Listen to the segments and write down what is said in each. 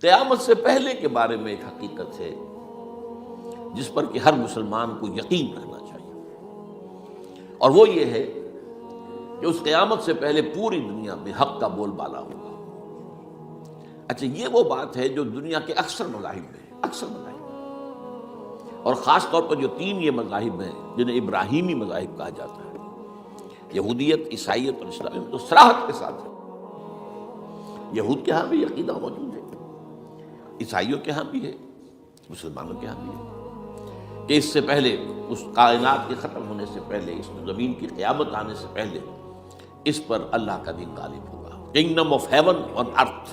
قیامت سے پہلے کے بارے میں ایک حقیقت ہے جس پر کہ ہر مسلمان کو یقین رکھنا چاہیے، اور وہ یہ ہے کہ اس قیامت سے پہلے پوری دنیا میں حق کا بول بالا ہوگا۔ اچھا، یہ وہ بات ہے جو دنیا کے اکثر مذاہب میں ہے، اکثر مذاہب میں، اور خاص طور پر جو تین یہ مذاہب ہیں جنہیں ابراہیمی مذاہب کہا جاتا ہے، یہودیت، عیسائیت اور اسلام، تو صراحت کے ساتھ ہے۔ یہود کے ہاں بھی عقیدہ موجود ہے، عیسائیوں کے ہاں بھی ہے، مسلمانوں کے ہاں بھی ہے، کہ اس سے پہلے، اس کائنات کے ختم ہونے سے پہلے، اس زمین کی قیامت آنے سے پہلے اس پر اللہ کا دین غالب ہوگا، کنگڈم آف ہیون آن ارتھ۔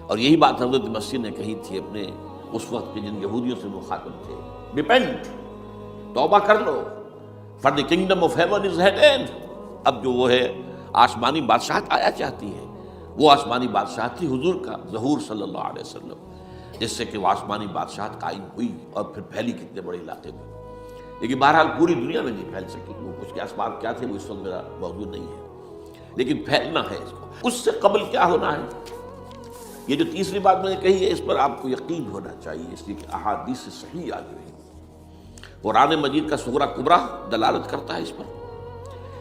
اور یہی بات حضرت مسیح نے کہی تھی اپنے اس وقت کے جن یہودیوں سے مخاطب تھے، ریپینٹ، توبہ کر لو، for the kingdom of heaven is at hand. اب جو وہ ہے آسمانی بادشاہت آیا چاہتی ہے، وہ آسمانی بادشاہت تھی حضور کا ظہور صلی اللہ علیہ وسلم، جس سے کہ وہ آسمانی بادشاہت قائم ہوئی اور پھر پھیلی کتنے بڑے علاقے میں، لیکن بہرحال پوری دنیا میں نہیں پھیل سکی۔ وہ اس کے اسباب کیا تھے وہ اس وقت میرا موضوع نہیں ہے، لیکن پھیلنا ہے اس کو۔ اس سے قبل کیا ہونا ہے، یہ جو تیسری بات میں نے کہی ہے، اس پر آپ کو یقین ہونا چاہیے، اس لیے کہ احادیث صحیح آ گئی۔ قرآن مجید کا سغرا کبرا دلالت کرتا ہے اس پر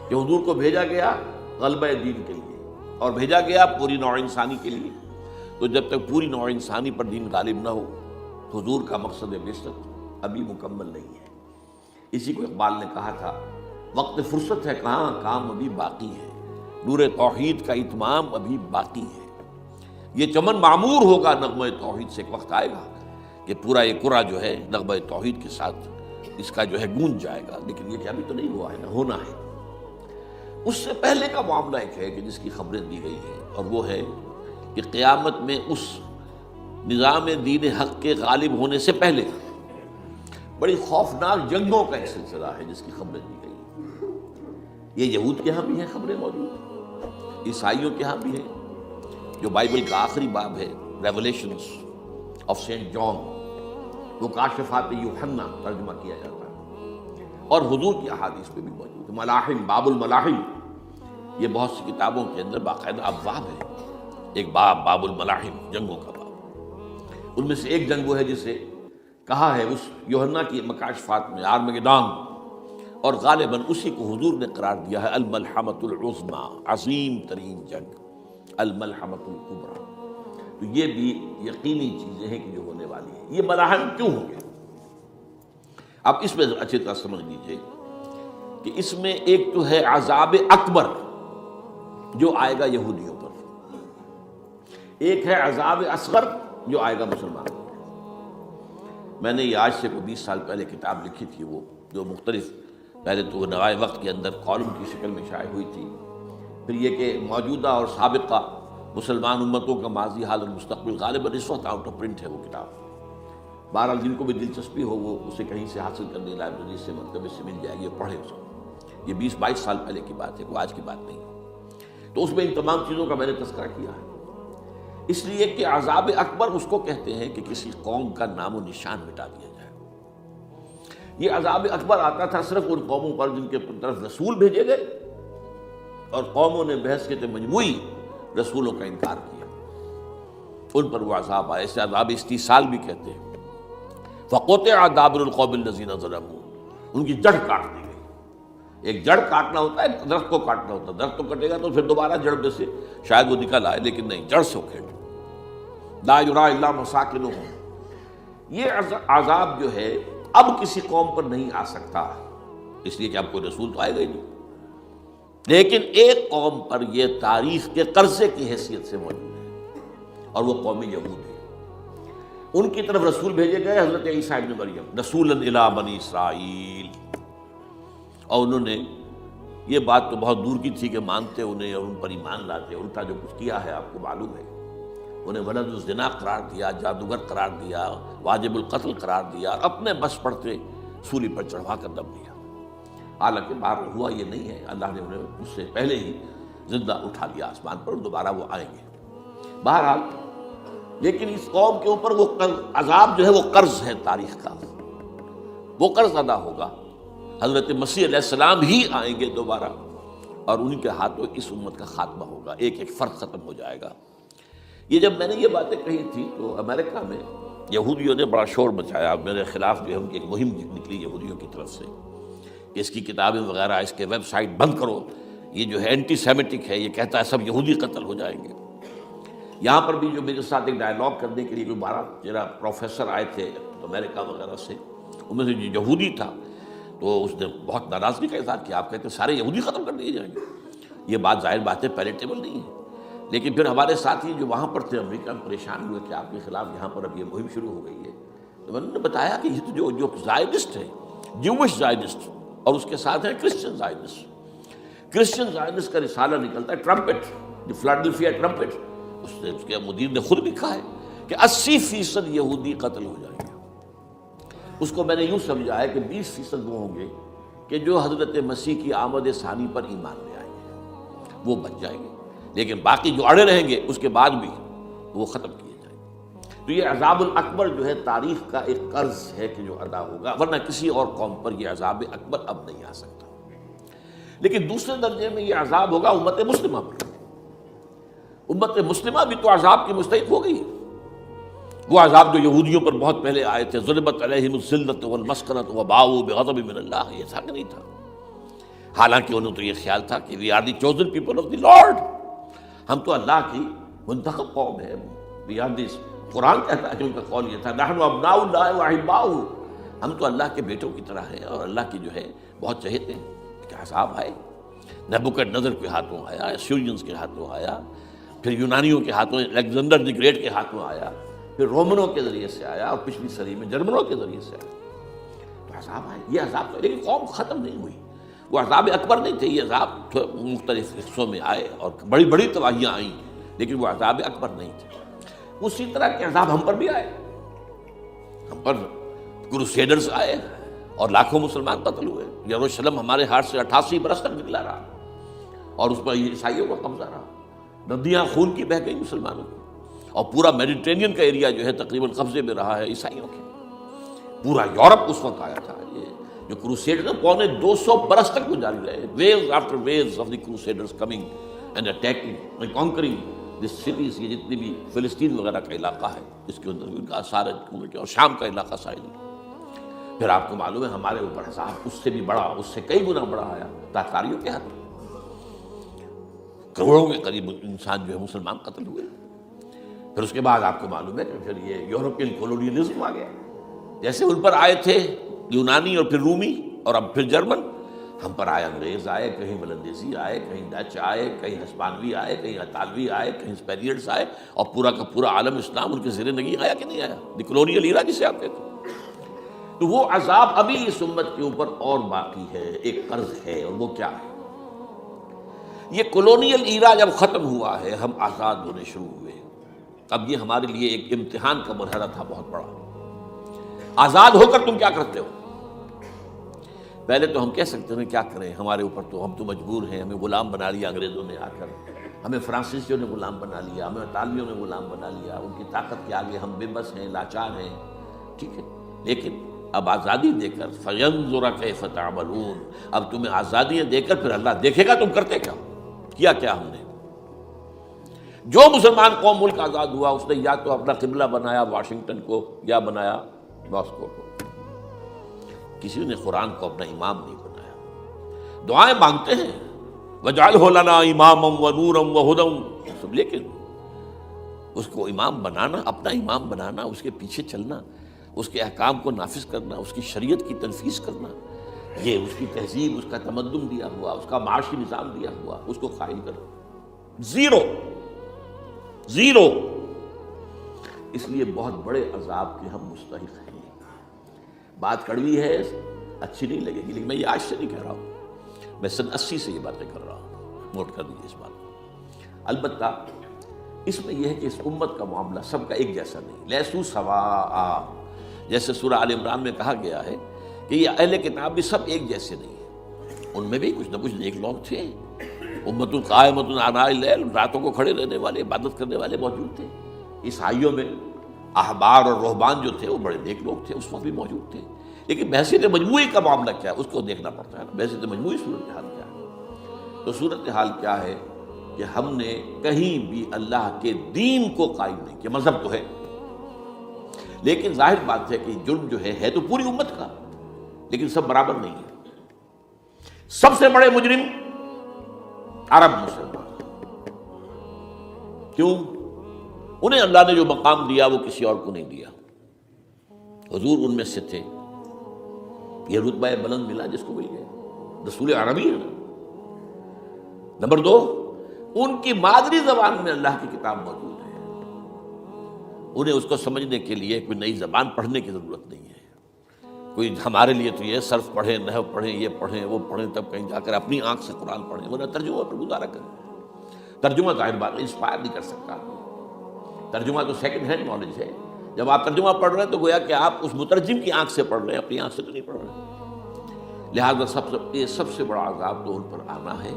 کہ حضور کو بھیجا گیا غلبہ دین کے لیے، اور بھیجا گیا پوری نوع انسانی کے لیے۔ تو جب تک پوری نوع انسانی پر دین غالب نہ ہو، حضور کا مقصد بعثت ابھی مکمل نہیں ہے۔ اسی کو اقبال نے کہا تھا، وقت فرصت ہے کہاں، کام ابھی باقی ہے، نور توحید کا اتمام ابھی باقی ہے۔ یہ چمن معمور ہوگا نغمہ توحید سے، ایک وقت آئے گا کہ پورا یہ قرہ جو ہے نغمہ توحید کے ساتھ اس کا جو ہے گونج جائے گا، لیکن یہ کہ ابھی تو نہیں ہوا ہے، نہ ہونا ہے۔ اس سے پہلے کا معاملہ ایک ہے کہ جس کی خبریں دی گئی ہیں، اور وہ ہے کہ قیامت میں اس نظام دین حق کے غالب ہونے سے پہلے بڑی خوفناک جنگوں کا ایک سلسلہ ہے جس کی خبریں دی گئی ہیں۔ یہ یہود کے ہاں بھی ہیں خبریں موجود، عیسائیوں کے ہاں بھی ہیں۔ جو بائبل کا آخری باب ہے، ریولیشنز آف سینٹ جان، مکاشفات یوحنا ترجمہ کیا جاتا ہے، اور حضور کی احادیث پہ بھی موجود ہے۔ ملاحم، باب الملاحم، یہ بہت سی کتابوں کے اندر باقاعدہ ابواب ہے، ایک باب، باب الملاحم، جنگوں کا باب۔ ان میں سے ایک جنگ وہ ہے جسے کہا ہے اس یوحنا کی مکاشفات میں آرمگدان، اور غالباً اسی کو حضور نے قرار دیا ہے الملحمۃ العظمیٰ، عظیم ترین جنگ، الملحمۃ الکبریٰ۔ تو یہ بھی یقینی چیزیں ہیں کہ جو ہونے والی ہیں۔ یہ ملاحم کیوں ہوں گے؟ اب اس میں اچھی طرح سمجھ لیجیے کہ اس میں ایک تو ہے عذاب اکبر جو آئے گا یہودیوں پر، ایک ہے عذاب اصغر جو آئے گا مسلمانوں پر۔ میں نے یہ آج سے 20 سال پہلے کتاب لکھی تھی، وہ جو مختلف، پہلے تو نوائے وقت کے اندر کالم کی شکل میں شائع ہوئی تھی، پھر یہ کہ موجودہ اور سابقہ مسلمان امتوں کا ماضی، حال اور مستقبل، غالباً اس وقت آؤٹ آف پرنٹ ہے وہ کتاب۔ بہرحال جن کو بھی دلچسپی ہو وہ اسے کہیں سے حاصل کرنے، لائبریری سے، مکتبے سے مل جائے گی، اور پڑھے اس کو۔ یہ 20-22 سال پہلے کی بات ہے، کوئی آج کی بات نہیں۔ تو اس میں ان تمام چیزوں کا میں نے تذکرہ کیا ہے، اس لیے کہ عذاب اکبر اس کو کہتے ہیں کہ کسی قوم کا نام و نشان مٹا دیا جائے۔ یہ عذاب اکبر آتا تھا صرف ان قوموں پر جن کے طرف رسول بھیجے گئے اور قوموں نے بحیثیت مجموعی رسولوں کا انکار کیا، ان پر وہ عذاب آئے۔ اسے عذاب استیصال بھی کہتے ہیں۔ فَقُطِعَ دَابِرُ الْقَوْمِ الَّذِينَ ظَلَمُوا، ان کی جڑ کاٹ دی گئی۔ ایک جڑ کاٹنا ہوتا ہے، درخت کو کاٹنا ہوتا ہے، درخت کو کٹے گا تو پھر دوبارہ جڑ میں سے شاید وہ نکل آئے، لیکن نہیں، جڑ سے اکھیڑ۔ لا یریٰ الا مساکنہم، یہ عذاب جو ہے اب کسی قوم پر نہیں آ سکتا، اس لیے کہ اب کوئی رسول تو آئے گا ہی نہیں، لیکن ایک قوم پر یہ تاریخ کے قرضے کی حیثیت سے موجود ہے، اور وہ قوم یہود ہے۔ ان کی طرف رسول بھیجے گئے حضرت عیسیٰ ابن مریم، رسولا الی بنی اسرائیل، اور انہوں نے یہ بات تو بہت دور کی تھی کہ مانتے انہیں اور ان پر ایمان لاتے، الٹا جو کچھ کیا ہے آپ کو معلوم ہے۔ انہیں ولد الزنا قرار دیا، جادوگر قرار دیا، واجب القتل قرار دیا، اور اپنے بس پڑتے سولی پر چڑھوا کر دم دیا۔ حالانکہ باہر ہوا یہ نہیں ہے، اللہ نے انہیں اس سے پہلے ہی زندہ اٹھا لیا آسمان پر، دوبارہ وہ آئیں گے بہرحال۔ لیکن اس قوم کے اوپر وہ عذاب جو ہے وہ قرض ہے تاریخ کا، وہ قرض ادا ہوگا۔ حضرت مسیح علیہ السلام ہی آئیں گے دوبارہ، اور ان کے ہاتھوں اس امت کا خاتمہ ہوگا، ایک ایک فرد ختم ہو جائے گا۔ یہ جب میں نے یہ باتیں کہی تھی تو امریکہ میں یہودیوں نے بڑا شور مچایا، میرے خلاف جو ہے ان کی ایک مہم نکلی یہودیوں کی طرف سے کہ اس کی کتابیں وغیرہ، اس کے ویب سائٹ بند کرو، یہ جو ہے اینٹی سیمیٹک ہے، یہ کہتا ہے سب یہودی قتل ہو جائیں گے۔ یہاں پر بھی جو میرے ساتھ ایک ڈائلاگ کرنے کے لیے کوئی 12 پروفیسر آئے تھے امریکہ وغیرہ سے، ان میں سے جو یہودی تھا تو اس نے بہت ناراضگی کا اظہار کیا، آپ کہتے ہیں سارے یہودی ختم کر دیے جائیں گے، یہ بات ظاہر بات ہے پیلیٹیبل نہیں ہے۔ لیکن پھر ہمارے ساتھی جو وہاں پر تھے امریکہ میں پریشان ہوئے کہ آپ کے خلاف یہاں پر اب یہ مہم شروع ہو گئی ہے، تو میں نے بتایا کہ یہ تو جو زائنسٹ ہے، جوش زائنسٹ، اور اس کے ساتھ ہیں کرسچن زائنسٹ۔ کرسچن زائنسٹ کا رسالہ نکلتا ہے ٹرمپٹ، دی فلاڈلفیا ٹرمپٹ، اس کے مدیر نے خود لکھا ہے کہ 80% یہودی قتل ہو جائیں گے۔ اس کو میں نے یوں سمجھا ہے کہ 20% وہ ہوں گے کہ جو حضرت مسیح کی آمد ثانی پر ایمان لے آئیں گے، وہ بچ جائیں گے، لیکن باقی جو اڑے رہیں گے اس کے بعد بھی وہ ختم کیے جائیں گے۔ تو یہ عذاب الاکبر جو ہے تاریخ کا ایک قرض ہے کہ جو ادا ہوگا، ورنہ کسی اور قوم پر یہ عذاب اکبر اب نہیں آ سکتا۔ لیکن دوسرے درجے میں یہ عذاب ہوگا امت مسلمہ پر۔ امت مسلمہ بھی تو عذاب کی مستحق ہو گئی۔ وہ عذاب جو یہودیوں پر بہت پہلے آئے تھے، ضربت علیہم الذلۃ والمسکنۃ وباؤوا بغضب من اللہ، یہ تھا کہ نہیں تھا؟ حالانکہ انہوں تو یہ خیال تھا کہ we are the chosen people of the lord, ہم تو اللہ کی منتخب قوم ہے۔ وی آر دس، قرآن کہتا ہے کہ ان کا قول یہ تھا، نحن ابناء اللہ واحباؤہ، ہم تو اللہ کے بیٹوں کی طرح ہیں اور اللہ کی جو ہے بہت چہیتے ہیں۔ کہ عذاب آئے، نبوکدنضر کے ہاتھوں آیا، اسیرینز کے ہاتھوں آیا، پھر یونانیوں کے ہاتھوں، الیگزینڈر دی گریٹ کے ہاتھوں آیا، پھر رومنوں کے ذریعے سے آیا، اور پچھلی صدی میں جرمنوں کے ذریعے سے آیا۔ تو عذاب آئے، یہ عذاب تو، لیکن قوم ختم نہیں ہوئی۔ وہ عذاب اکبر نہیں تھے، یہ عذاب مختلف حصوں میں آئے اور بڑی بڑی تباہیاں آئیں، لیکن وہ عذاب اکبر نہیں تھے۔ اسی طرح کے عذاب ہم پر بھی آئے، ہم پر کروسیڈرز آئے اور لاکھوں مسلمان قتل ہوئے۔ یروشلم ہمارے ہاتھ سے 88 برس تک نکلا رہا اور اس پر عیسائیوں کا قبضہ رہا، ندیاں خون کی بہہ گئی مسلمانوں کی، اور پورا میڈیٹرینین کا ایریا جو ہے تقریباً قبضے میں رہا ہے عیسائیوں کے۔ پورا یورپ اس وقت آیا تھا۔ یہ جو کروسیڈر 250 برس تک وہ جاری رہے، waves after waves of the crusaders coming and attacking and conquering this cities. یہ جتنی بھی فلسطین وغیرہ کا علاقہ ہے اس کے اندر ان کا آثار ہے، اور شام کا علاقہ سائل۔ پھر آپ کو معلوم ہے ہمارے اوپر عذاب اس سے بھی بڑا، اس سے کئی گنا بڑا آیا تاتاریوں کے ہاتھ، کروڑوں کے قریب انسان جو ہے مسلمان قتل ہوئے۔ پھر اس کے بعد آپ کو معلوم ہے کہ پھر یہ یورپین کولونیلزم آ گیا، جیسے ان پر آئے تھے یونانی اور پھر رومی اور اب پھر جرمن، ہم پر آئے انگریز آئے، کہیں بلندیزی آئے، کہیں ڈچ آئے، کہیں ہسپانوی آئے، کہیں اطالوی آئے، کہیں اسپینیئرز آئے، اور پورا کا پورا عالم اسلام ان کے زیر نگین آیا کہ نہیں آیا؟ دی کولونیل ایرا جسے آپ کہتے ہیں۔ تو وہ عذاب ابھی اس امت کے اوپر اور باقی ہے، ایک قرض ہے، اور وہ کیا ہے؟ یہ کولونیل ایرا جب ختم ہوا ہے، ہم آزاد ہونے شروع ہوئے، اب یہ ہمارے لیے ایک امتحان کا مرحلہ تھا بہت بڑا۔ آزاد ہو کر تم کیا کرتے ہو؟ پہلے تو ہم کہہ سکتے ہیں کیا کریں، ہمارے اوپر تو ہم تو مجبور ہیں، ہمیں غلام بنا لیا انگریزوں نے آ کر، ہمیں فرانسیسیوں نے غلام بنا لیا، ہمیں اطالیوں نے غلام بنا لیا، ان کی طاقت کے آگے ہم بے بس ہیں، لاچار ہیں، ٹھیک ہے۔ لیکن اب آزادی دے کر فَيَنظُرَ كَيْفَ تَعْمَلُونَ، اب تمہیں آزادیاں دے کر پھر اللہ دیکھے گا تم کرتے کیا کیا ہم نے۔ جو مسلمان قوم ملک آزاد ہوا اس نے یا تو اپنا قبلہ بنایا واشنگٹن کو یا بنایا ماسکو کو، کسی نے قرآن کو اپنا امام نہیں بنایا۔ دعائیں مانگتے ہیں وَاجْعَلْهُ لَنَا إِمَامًا وَنُورًا وَهُدًى، لیکن اس کو امام بنانا، اپنا امام بنانا، اس کے پیچھے چلنا، اس کے احکام کو نافذ کرنا، اس کی شریعت کی تنفیذ کرنا، یہ اس کی تہذیب، اس کا تمدن دیا ہوا، اس کا معاشی نظام دیا ہوا، اس کو قائم کرنا، زیرو۔ اس لیے بہت بڑے عذاب کے ہم مستحق ہیں۔ بات کڑوی ہے، اچھی نہیں لگے گی، لیکن میں یہ آج سے نہیں کہہ رہا ہوں، میں سن 80 سے یہ باتیں کر رہا ہوں، نوٹ کر دیجیے اس بات کو۔ البتہ اس میں یہ ہے کہ اس امت کا معاملہ سب کا ایک جیسا نہیں، لیسو سواء، جیسے سورہ آل عمران میں کہا گیا ہے کہ یہ اہل کتاب بھی سب ایک جیسے نہیں ہیں، ان میں بھی کچھ نہ کچھ نیک لوگ تھے، امت قائمۃ آناء اللیل، راتوں کو کھڑے رہنے والے، عبادت کرنے والے موجود تھے۔ عیسائیوں میں احبار اور رہبان جو تھے وہ بڑے نیک لوگ تھے، اس وقت بھی موجود تھے، لیکن بحثیت مجموعی کا معاملہ کیا ہے اس کو دیکھنا پڑتا ہے نا، بحثیت مجموعی صورتحال کیا ہے۔ تو صورتحال کیا ہے کہ ہم نے کہیں بھی اللہ کے دین کو قائم نہیں کیا. مذہب تو ہے لیکن ظاہر بات ہے کہ جرم جو ہے تو پوری امت کا، لیکن سب برابر نہیں ہے. سب سے بڑے مجرم عرب مسلمان. کیوں؟ انہیں اللہ نے جو مقام دیا وہ کسی اور کو نہیں دیا. حضور ان میں سے تھے، یہ رتبہ بلند ملا جس کو مل گیا، رسول عربی ہے. نمبر 2، ان کی مادری زبان میں اللہ کی کتاب موجود ہے، انہیں اس کو سمجھنے کے لیے کوئی نئی زبان پڑھنے کی ضرورت نہیں ہے. کوئی ہمارے لیے تو یہ صرف پڑھیں، نحو پڑھیں، یہ پڑھیں، وہ پڑھیں، تب کہیں جا کر اپنی آنکھ سے قرآن پڑھیں، ورنہ ترجمہ پر گزارا کریں. ترجمہ ظاہر بات انسپائر نہیں کر سکتا. ترجمہ تو سیکنڈ ہینڈ نالج ہے. جب آپ ترجمہ پڑھ رہے ہیں تو گویا کہ آپ اس مترجم کی آنکھ سے پڑھ رہے ہیں، اپنی آنکھ سے تو نہیں پڑھ رہے. لہٰذا سب سے بڑا عذاب تو ان پر آنا ہے.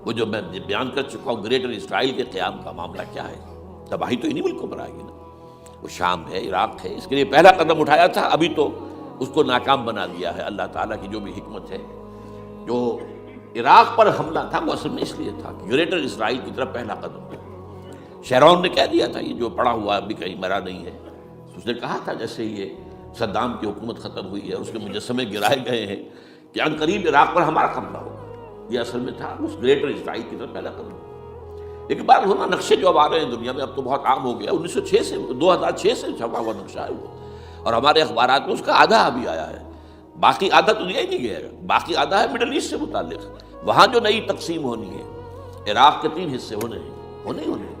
وہ جو میں بیان کر چکا ہوں، گریٹر اسرائیل کے قیام کا معاملہ کیا ہے. تباہی تو انہی ملکوں پر آئے گی نا. وہ شام ہے، عراق ہے، اس کے لیے پہلا قدم اٹھایا تھا، ابھی تو اس کو ناکام بنا دیا ہے. اللہ تعالیٰ کی جو بھی حکمت ہے. جو عراق پر حملہ تھا وہ اصل میں اس لیے تھا کہ گریٹر اسرائیل کی طرف پہلا قدم تھا. شیرون نے کہہ دیا تھا یہ جو پڑا ہوا ابھی کہیں مرا نہیں ہے. اس نے کہا تھا جیسے یہ صدام کی حکومت ختم ہوئی ہے، اس کے مجسمے گرائے گئے ہیں کہ ان قریب عراق پر ہمارا قبضہ ہوگا. یہ اصل میں تھا اس گریٹر اسرائیل کی طرف پہلا قدم. لیکن بات ہونا نقشے جو اب آ رہے ہیں دنیا میں اب تو بہت عام ہو گیا. 1906 سے 2006 سے چھپا ہوا نقشہ ہے وہ، اور ہمارے اخبارات میں اس کا آدھا ابھی آیا ہے. باقی آدھا تو دیا ہی نہیں گیا ہے. باقی آدھا ہے مڈل ایسٹ سے متعلق. وہاں جو نئی تقسیم ہونی ہے، عراق کے 3 حصے ہونے ہیں.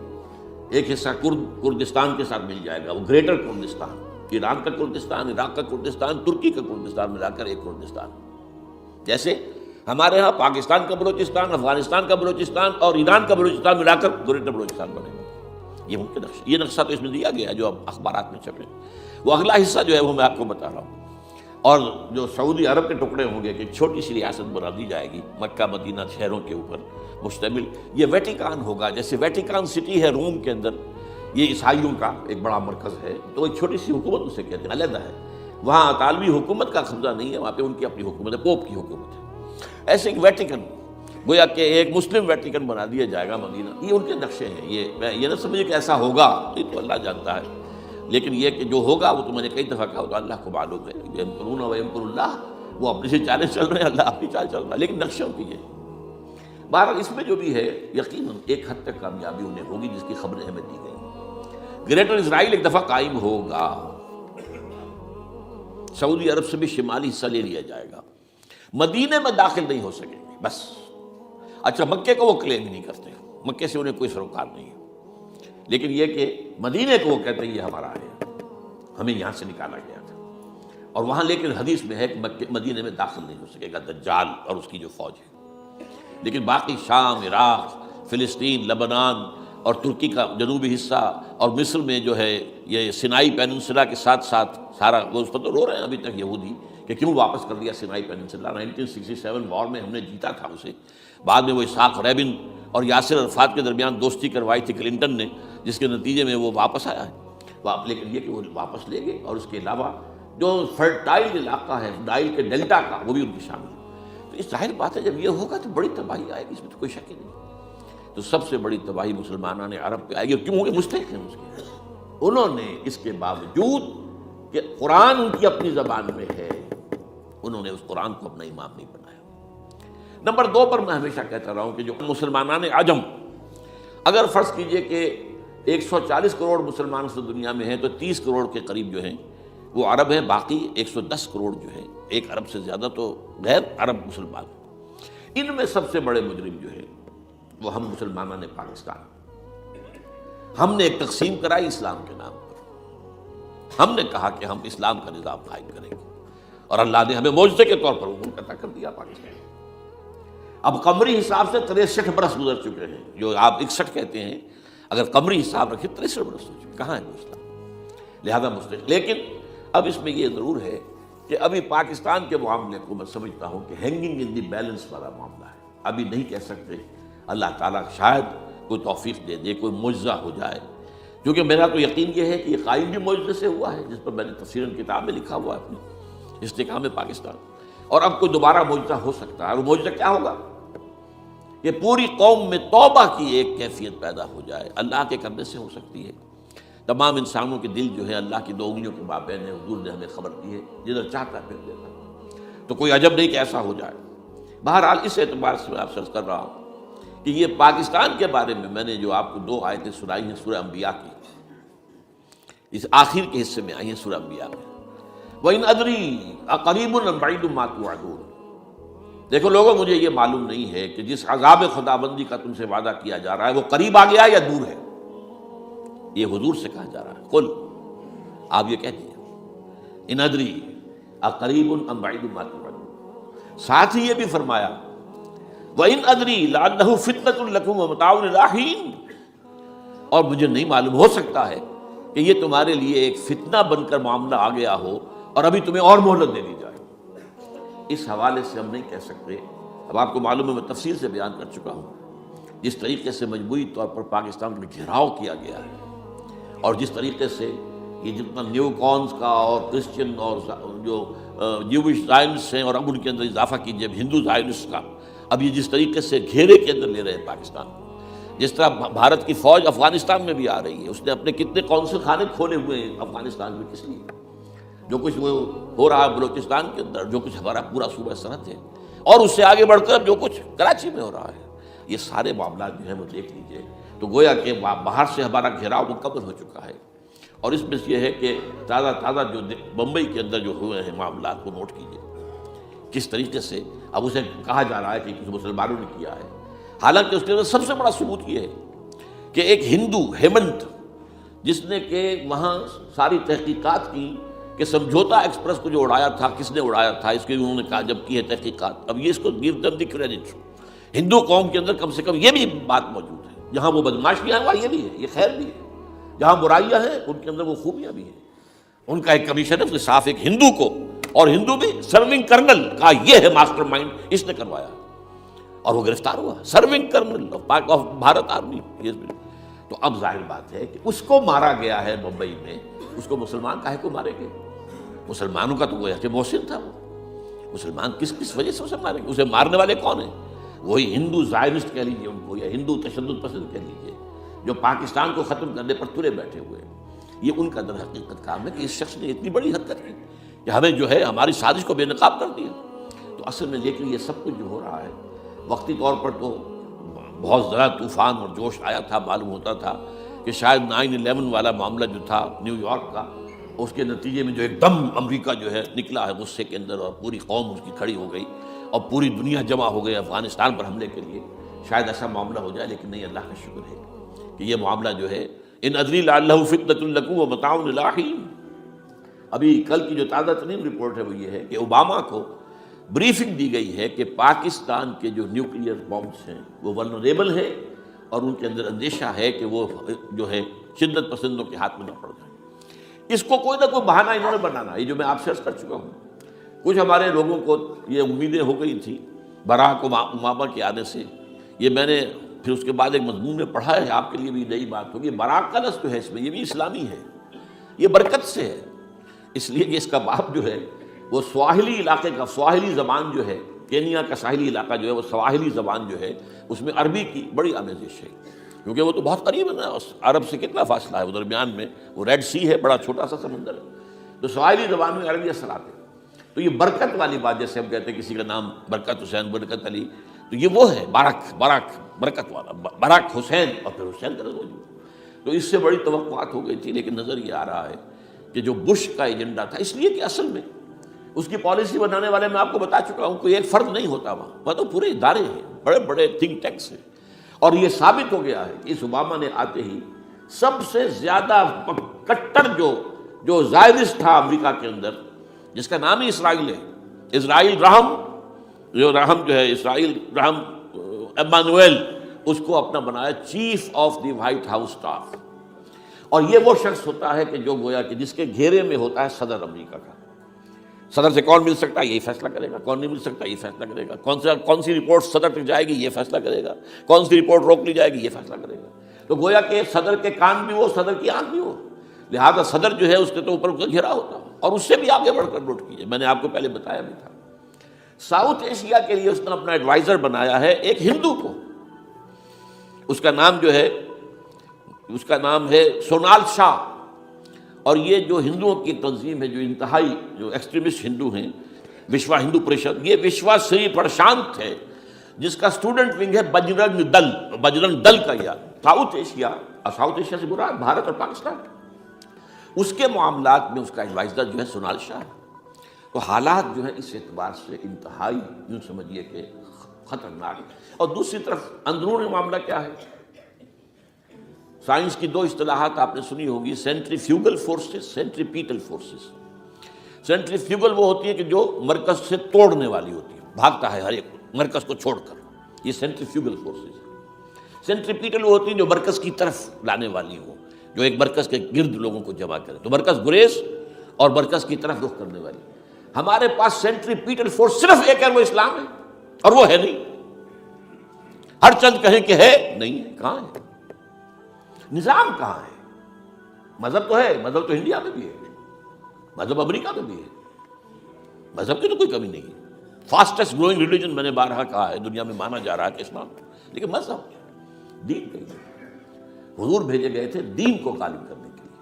ایک حصہ کردستان کے ساتھ مل جائے گا، وہ گریٹر کردستان، ایران کا کردستان، عراق کا کردستان، ترکی کا کردستان ملا کر ایک کردستان. جیسے ہمارے ہاں پاکستان کا بلوچستان، افغانستان کا بلوچستان اور ایران کا بلوچستان ملا کر گریٹر بلوچستان بنے گا. یہ ممکن نقشہ، یہ نقشہ تو اس میں دیا گیا ہے جو اب اخبارات میں چھپے. وہ اگلا حصہ جو ہے وہ میں آپ کو بتا رہا ہوں. اور جو سعودی عرب کے ٹکڑے ہوں گے کہ ایک چھوٹی سی ریاست بنا دی جائے گی مکہ مدینہ شہروں کے اوپر مشتمل. یہ ویٹیکان ہوگا، جیسے ویٹیکان سٹی ہے روم کے اندر، یہ عیسائیوں کا ایک بڑا مرکز ہے. تو ایک چھوٹی سی حکومت اسے کہتے ہیں، علیحدہ ہے. وہاں اطالوی حکومت کا قبضہ نہیں ہے، وہاں پہ ان کی اپنی حکومت ہے، پوپ کی حکومت ہے. ایسے ایک ویٹیکن، گویا کہ ایک مسلم ویٹیکن بنا دیا جائے گا مدینہ. یہ ان کے نقشے ہیں. یہ نہ سمجھے کہ ایسا ہوگا، یہ تو اللہ جانتا ہے. لیکن یہ کہ جو ہوگا وہ تو میں نے کئی دفعہ کہا، تو اللہ کو معلوم ہے. یمکرون و یمکر اللہ، وہ اپنی سے چالیں چل رہے ہیں، اللہ اپنی چال چل رہا ہے، لیکن نقشوں کی ہے. بہرحال اس میں جو بھی ہے یقیناً ایک حد تک کامیابی انہیں ہوگی جس کی خبریں ہمیں دی گئی. گریٹر اسرائیل ایک دفعہ قائم ہوگا. سعودی عرب سے بھی شمالی حصہ لے لیا جائے گا. مدینے میں داخل نہیں ہو سکیں گے بس. اچھا، مکے کو وہ کلیم نہیں کرتے، مکے سے انہیں کوئی سروکار نہیں ہے. لیکن یہ کہ مدینے کو وہ کہتے ہیں یہ ہمارا ہے، ہمیں یہاں سے نکالا گیا تھا. اور وہاں لیکن حدیث میں ہے کہ مدینے میں داخل نہیں ہو سکے گا دجال اور اس کی جو فوج ہے. لیکن باقی شام، عراق، فلسطین، لبنان اور ترکی کا جنوبی حصہ اور مصر میں جو ہے یہ سینائی پیننسلا کے ساتھ ساتھ سارا، وہ اس پر تو رو رہے ہیں ابھی تک یہودی کہ کیوں واپس کر دیا سینائی پیننسلا. 1967 وار میں ہم نے جیتا تھا اسے. بعد میں وہ اسحاق ریبن اور یاسر عرفات کے درمیان دوستی کروائی تھی کلنٹن نے، جس کے نتیجے میں وہ واپس آیا ہے. لیکن یہ کہ وہ واپس لے گئے. اور اس کے علاوہ جو فرٹائل علاقہ ہے نائل کے ڈیلٹا کا، وہ بھی ان کی شامل ہے. تو اس ظاہر بات ہے جب یہ ہوگا تو بڑی تباہی آئے گی، اس میں تو کوئی شک ہی نہیں. تو سب سے بڑی تباہی مسلمانان عرب پہ آئے گی. کیوں؟ کہ مستحق ہیں اس کے. انہوں نے اس کے باوجود کہ قرآن ان کی اپنی زبان میں ہے، انہوں نے اس قرآن کو اپنا امام نہیں بنایا. نمبر 2 پر میں ہمیشہ کہتا رہا ہوں کہ جو مسلمانان عجم، اگر فرض کیجئے کہ 140 کروڑ مسلمان سے دنیا میں ہیں تو 30 کروڑ کے قریب جو ہیں وہ عرب ہیں، باقی 110 کروڑ جو ہیں، 1 ارب سے زیادہ تو غیر عرب مسلمان. ان میں سب سے بڑے مجرم جو ہیں وہ ہم مسلمانوں نے پاکستان. ہم نے ایک تقسیم کرائی اسلام کے نام پر. ہم نے کہا کہ ہم اسلام کا نظام قائم کریں گے، اور اللہ نے ہمیں معجزے کے طور پر حکم عطا کر دیا پاکستان. اب قمری حساب سے 63 برس گزر چکے ہیں، جو آپ 61 کہتے ہیں، اگر قمری حساب رکھیں 63 برس ہو چکے. کہاں ہے وہ اسلام؟ لہذا مستحق. لیکن اب اس میں یہ ضرور ہے کہ ابھی پاکستان کے معاملے کو میں سمجھتا ہوں کہ ہینگنگ ان دی بیلنس والا معاملہ ہے. ابھی نہیں کہہ سکتے. اللہ تعالیٰ شاید کوئی توفیق دے دے، کوئی معجزہ ہو جائے. کیونکہ میرا تو یقین یہ ہے کہ یہ قائم بھی معجزے سے ہوا ہے، جس پر میں نے تفسیراً کتاب میں لکھا ہوا ہے اپنی استحکام پاکستان. اور اب کوئی دوبارہ معجزہ ہو سکتا ہے. اور معجزہ کیا ہوگا؟ کہ پوری قوم میں توبہ کی ایک کیفیت پیدا ہو جائے، اللہ کے کرنے سے ہو سکتی ہے۔ تمام انسانوں کے دل جو ہے اللہ کی دو انگلیوں کے مابین ہے، حضور نے ہمیں خبر دی ہے، جدھر چاہتا ہے پھر دیتا ہے، تو کوئی عجب نہیں کہ ایسا ہو جائے۔ بہرحال اس اعتبار سے میں آپ سے عرض کر رہا ہوں کہ یہ پاکستان کے بارے میں نے جو آپ کو 2 آیتیں سنائی ہیں سورہ انبیاء کی، اس آخر کے حصے میں آئی ہیں سورہ انبیاء میں، وَإِنْ أَدْرِي أَقَرِيبٌ أَمْ بَعِيدٌ مَا تُوعَدُونَ۔ دیکھو لوگوں، مجھے یہ معلوم نہیں ہے کہ جس عذاب خدابندی کا تم سے وعدہ کیا جا رہا ہے وہ قریب آ گیا یا دور ہے۔ یہ حضور سے کہا جا رہا ہے، قل، آپ یہ کہہ دیجیے، ان ادری اقریب ام بعید ما توعدون۔ ساتھ ہی یہ بھی فرمایا وَإِنْ أَدْرِي لَعَلَّهُ فِتْنَةٌ لَكُمْ وَمَتَاعٌ إِلَىٰ حِينٍ، اور مجھے نہیں معلوم، ہو سکتا ہے کہ یہ تمہارے لیے ایک فتنہ بن کر معاملہ آ گیا ہو اور ابھی تمہیں اور مہلت دے دی جائے۔ اس حوالے سے ہم نہیں کہہ سکتے، اب آپ کو معلوم ہے میں تفصیل سے بیان کر چکا ہوں جس طریقے سے مجموعی طور پر پاکستان کا گھیراؤ کیا گیا ہے، اور جس طریقے سے یہ جتنا نیو کونس کا اور کرسچن اور جو جیوش زائنسٹ ہیں، اور اب ان کے اندر اضافہ کیجیے ہندو زائنسٹ کا، اب یہ جس طریقے سے گھیرے کے اندر لے رہے ہیں پاکستان کو، جس طرح بھارت کی فوج افغانستان میں بھی آ رہی ہے، اس نے اپنے کتنے قونصل خانے کھولے ہوئے ہیں افغانستان میں، کس لیے؟ جو کچھ وہ ہو رہا ہے بلوچستان کے اندر، جو کچھ ہمارا پورا صوبہ سرحد ہے، اور اس سے آگے بڑھ کر جو کچھ کراچی میں ہو رہا ہے، یہ سارے معاملات جو ہیں وہ دیکھ لیجئے تو گویا کہ باہر سے ہمارا گھیراؤ مکمل ہو چکا ہے۔ اور اس میں یہ ہے کہ تازہ جو بمبئی کے اندر جو ہوئے ہیں معاملات کو نوٹ کیجئے، کس طریقے سے اب اسے کہا جا رہا ہے کہ کسی مسلمانوں نے کیا ہے، حالانکہ اس کے اندر سب سے بڑا ثبوت یہ ہے کہ ایک ہندو ہیمنت، جس نے کہ وہاں ساری تحقیقات کی کہ سمجھوتا ایکسپریس کو جو اڑایا تھا کس نے اڑایا تھا، اس کے انہوں نے کہا جب کی ہے تحقیقات، اب یہ اس کو گیو دم دی کریڈٹ، ہندو قوم کے اندر کم سے کم یہ بھی بات موجود ہے، جہاں وہ بدماشیاں ہیں وہاں یہ بھی ہے، یہ خیر بھی ہے، جہاں برائیاں ہیں ان کے اندر وہ خوبیاں بھی ہیں۔ ان کا ایک کمیشن ہے صاف ایک ہندو کو، اور ہندو بھی سرونگ کرنل کا یہ ہے ماسٹر مائنڈ، اس نے کروایا اور وہ گرفتار ہوا، serving kernel of Bharat army. تو اب ظاہر بات ہے کہ اس کو مارا گیا ہے ممبئی میں، اس کو مسلمان کاہے کو مارے گئے؟ مسلمانوں کا تو وہ ایسے محسن تھا، وہ مسلمان کس وجہ سے اسے مارے گئے؟ اسے مارنے والے کون ہیں؟ وہی ہندو زائنسٹ کہہ لیجیے ان کو، یا ہندو تشدد پسند کہہ لیجیے، جو پاکستان کو ختم کرنے پر تلے بیٹھے ہوئے ہیں۔ یہ ان کا در حقیقت کام ہے کہ اس شخص نے اتنی بڑی حرکت کی کہ ہمیں جو ہے ہماری سازش کو بے نقاب کر دیا۔ تو اصل میں لیکن یہ سب کچھ جو ہو رہا ہے وقتی طور پر تو بہت زیادہ طوفان اور جوش آیا تھا، معلوم ہوتا تھا کہ شاید 9/11 والا معاملہ جو تھا نیو یارک کا، اس کے نتیجے میں جو ایک دم امریکہ جو ہے نکلا ہے غصے کے اندر، اور پوری قوم اس کی کھڑی ہو گئی اور پوری دنیا جمع ہو گئی افغانستان پر حملے کے لیے، شاید ایسا معاملہ ہو جائے، لیکن نہیں، اللہ کا شکر ہے کہ یہ معاملہ جو ہے ان ادری لعلہ فتنۃ لکم ومتاع الی حین۔ ابھی کل کی جو تازہ ترین رپورٹ ہے وہ یہ ہے کہ اوباما کو بریفنگ دی گئی ہے کہ پاکستان کے جو نیوکلیئر بامز ہیں وہ ولنریبل ہیں، اور ان کے اندر اندیشہ ہے کہ وہ جو ہے شدت پسندوں کے ہاتھ میں نہ پڑ جائیں۔ اس کو کوئی نہ کوئی بہانہ انہوں نے بنانا، یہ جو میں آپ سے عرض کر چکا ہوں۔ کچھ ہمارے لوگوں کو یہ امیدیں ہو گئی تھی براک اوباما کے آنے سے، یہ میں نے پھر اس کے بعد ایک مضمون میں پڑھا ہے، آپ کے لیے بھی نئی بات ہوگی۔ براک کا لفظ جو ہے اس میں یہ بھی اسلامی ہے، یہ برکت سے ہے، اس لیے کہ اس کا باپ جو ہے وہ سواحلی علاقے کا، سواحلی زبان جو ہے، کینیا کا ساحلی علاقہ جو ہے وہ سواحلی زبان جو ہے اس میں عربی کی بڑی آمیزش ہے، کیونکہ وہ تو بہت قریب ہے نا، عرب سے کتنا فاصلہ ہے، وہ درمیان میں وہ ریڈ سی ہے، بڑا چھوٹا سا سمندر ہے، تو سواحلی زبان میں عربی اثرات ہیں۔ تو یہ برکت والی بات، جیسے ہم کہتے ہیں کسی کا نام برکت حسین، برکت علی، تو یہ وہ ہے باراک برکت والا، باراک حسین، اور پھر حسین کا موجود۔ تو اس سے بڑی توقعات ہو گئی تھی، لیکن نظر یہ آ رہا ہے کہ جو بش کا ایجنڈا تھا، اس لیے کہ اصل میں اس کی پالیسی بنانے والے میں آپ کو بتا چکا ہوں، کوئی ایک فرد نہیں ہوتا وہاں تو پورے ادارے ہیں، بڑے بڑے تھنک ٹینکس ہیں، اور یہ ثابت ہو گیا ہے کہ اس اوباما نے آتے ہی سب سے زیادہ کٹر جو زائرس تھا امریکہ کے اندر، جس کا نام ہی اسرائیل ہے، اسرائیل رحم جو ہے، اسرائیل رحم ایمانویل، اس کو اپنا بنایا chief of the white house staff. اور یہ وہ شخص ہوتا ہے کہ جو گویا کہ جس کے گھیرے میں ہوتا ہے صدر امریکہ کا۔ صدر سے کون مل سکتا ہے یہی فیصلہ کرے گا، کون نہیں مل سکتا یہ فیصلہ کرے گا، کون سی رپورٹ صدر تک جائے گی یہ فیصلہ کرے گا، کون سی رپورٹ روک لی جائے گی یہ فیصلہ کرے گا۔ تو گویا کہ صدر کے کان بھی ہو، صدر کی آنکھ بھی ہو، لہذا صدر جو ہے اس کے تو اوپر گھیرا ہوتا ہے۔ اور اس سے بھی آگے بڑھ کر نوٹ کیجیے، میں نے آپ کو پہلے بتایا بھی تھا، ساؤتھ ایشیا کے لیے اس نے اپنا ایڈوائزر بنایا ہے ایک ہندو کو، اس کا نام ہے سونال شاہ، اور یہ جو ہندوؤں کی تنظیم ہے، جو انتہائی جو ایکسٹریمسٹ ہندو ہیں، وشوا ہندو پریشد، یہ وشوا سری پرشانت ہے جس کا اسٹوڈنٹ ونگ ہے بجرنگ دل کا، یا ساؤتھ ایشیا سے برا بھارت اور پاکستان، اس کے معاملات میں اس کا ایڈوائزر جو ہے سونال شاہ ہے۔ تو حالات جو ہے اس اعتبار سے انتہائی یوں سمجھیے کہ خطرناک ہے۔ اور دوسری طرف اندرون معاملہ کیا ہے؟ سائنس کی دو اصطلاحات آپ نے سنی ہوگی، centrifugal forces, centripetal forces. Centrifugal وہ ہوتی ہے کہ جو مرکز سے توڑنے والی ہوتی ہے، بھاگتا ہے ہر ایک مرکز کو چھوڑ کر، یہ سینٹریفیوگل فورسز۔ سینٹریپیٹل وہ ہوتی ہیں جو مرکز کی طرف لانے والی ہو، جو ایک مرکز کے گرد لوگوں کو جمع کرے، تو مرکز گریز اور مرکز کی طرف رخ کرنے والی۔ ہمارے پاس سینٹریپیٹل فورس صرف ایک ہے، وہ اسلام ہے، اور وہ ہے نہیں۔ ہر چند کہیں کہ ہے، نہیں ہے، کہاں ہے؟ نظام کہاں ہے؟ مذہب تو ہے، مذہب تو انڈیا میں بھی ہے، مذہب امریکہ میں بھی ہے، مذہب کی تو کوئی کمی نہیں ہے۔ فاسٹسٹ گروئنگ ریلیجن میں نے بارہا کہا ہے، دنیا میں مانا جا رہا ہے کہ اسلام، لیکن مذہب دین نہیں ہے۔ حضور بھیجے گئے تھے دین کو غالب کرنے کے لیے،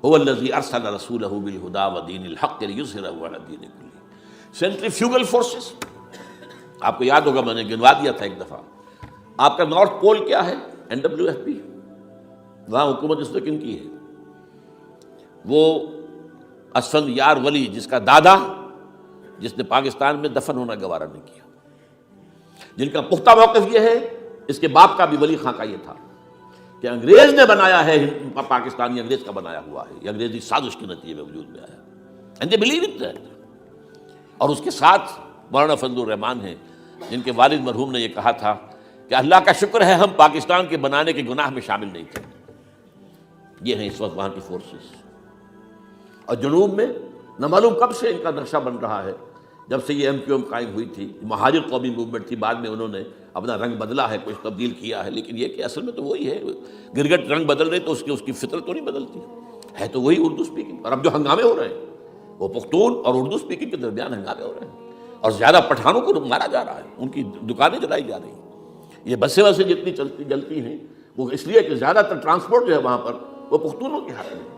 هو الذی ارسل رسولہ بالہدی ودین الحق لیظہرہ علی الدین کلہ۔ سینٹریفیوگل فورسز آپ کو یاد ہوگا، میں نے گنوا دیا تھا ایک دفعہ۔ آپ کا نارتھ پول کیا ہے؟ NWFP، وہاں حکومت اس نے کن کی ہے؟ وہ اسفند یار ولی، جس کا دادا، جس نے پاکستان میں دفن ہونا گوارا نہیں کیا، جن کا پختہ موقف یہ ہے، اس کے باپ کا بھی ولی خاں کا یہ تھا کہ انگریز نے بنایا ہے پاکستانی، انگریز کا بنایا ہوا ہے، یہ انگریزی سازش کے نتیجے میں وجود میں آیا، and they believe it that. اور اس کے ساتھ مولانا فضل الرحمان ہیں، جن کے والد مرحوم نے یہ کہا تھا کہ اللہ کا شکر ہے ہم پاکستان کے بنانے کے گناہ میں شامل نہیں تھے۔ یہ ہیں اس وقت وہاں کی فورسز۔ اور جنوب میں نہ معلوم کب سے ان کا نقشہ بن رہا ہے، جب سے یہ MQM قائم ہوئی تھی، مہاجر قومی موومنٹ تھی، بعد میں انہوں نے اپنا رنگ بدلا ہے، کچھ تبدیل کیا ہے، لیکن یہ کہ اصل میں تو وہی ہے۔ گرگٹ رنگ بدل رہے تو اس کی فطرت تو نہیں بدلتی، ہے تو وہی اردو سپیکنگ۔ اور اب جو ہنگامے ہو رہے ہیں وہ پختون اور اردو سپیکنگ کے درمیان ہنگامے ہو رہے ہیں، اور زیادہ پٹھانوں کو مارا جا رہا ہے، ان کی دکانیں جلائی جا رہی ہیں۔ یہ بسیں وسیں جتنی جلتی ہیں وہ اس لیے کہ زیادہ تر ٹرانسپورٹ جو ہے وہاں پر وہ پختونوں کے ہاتھ میں۔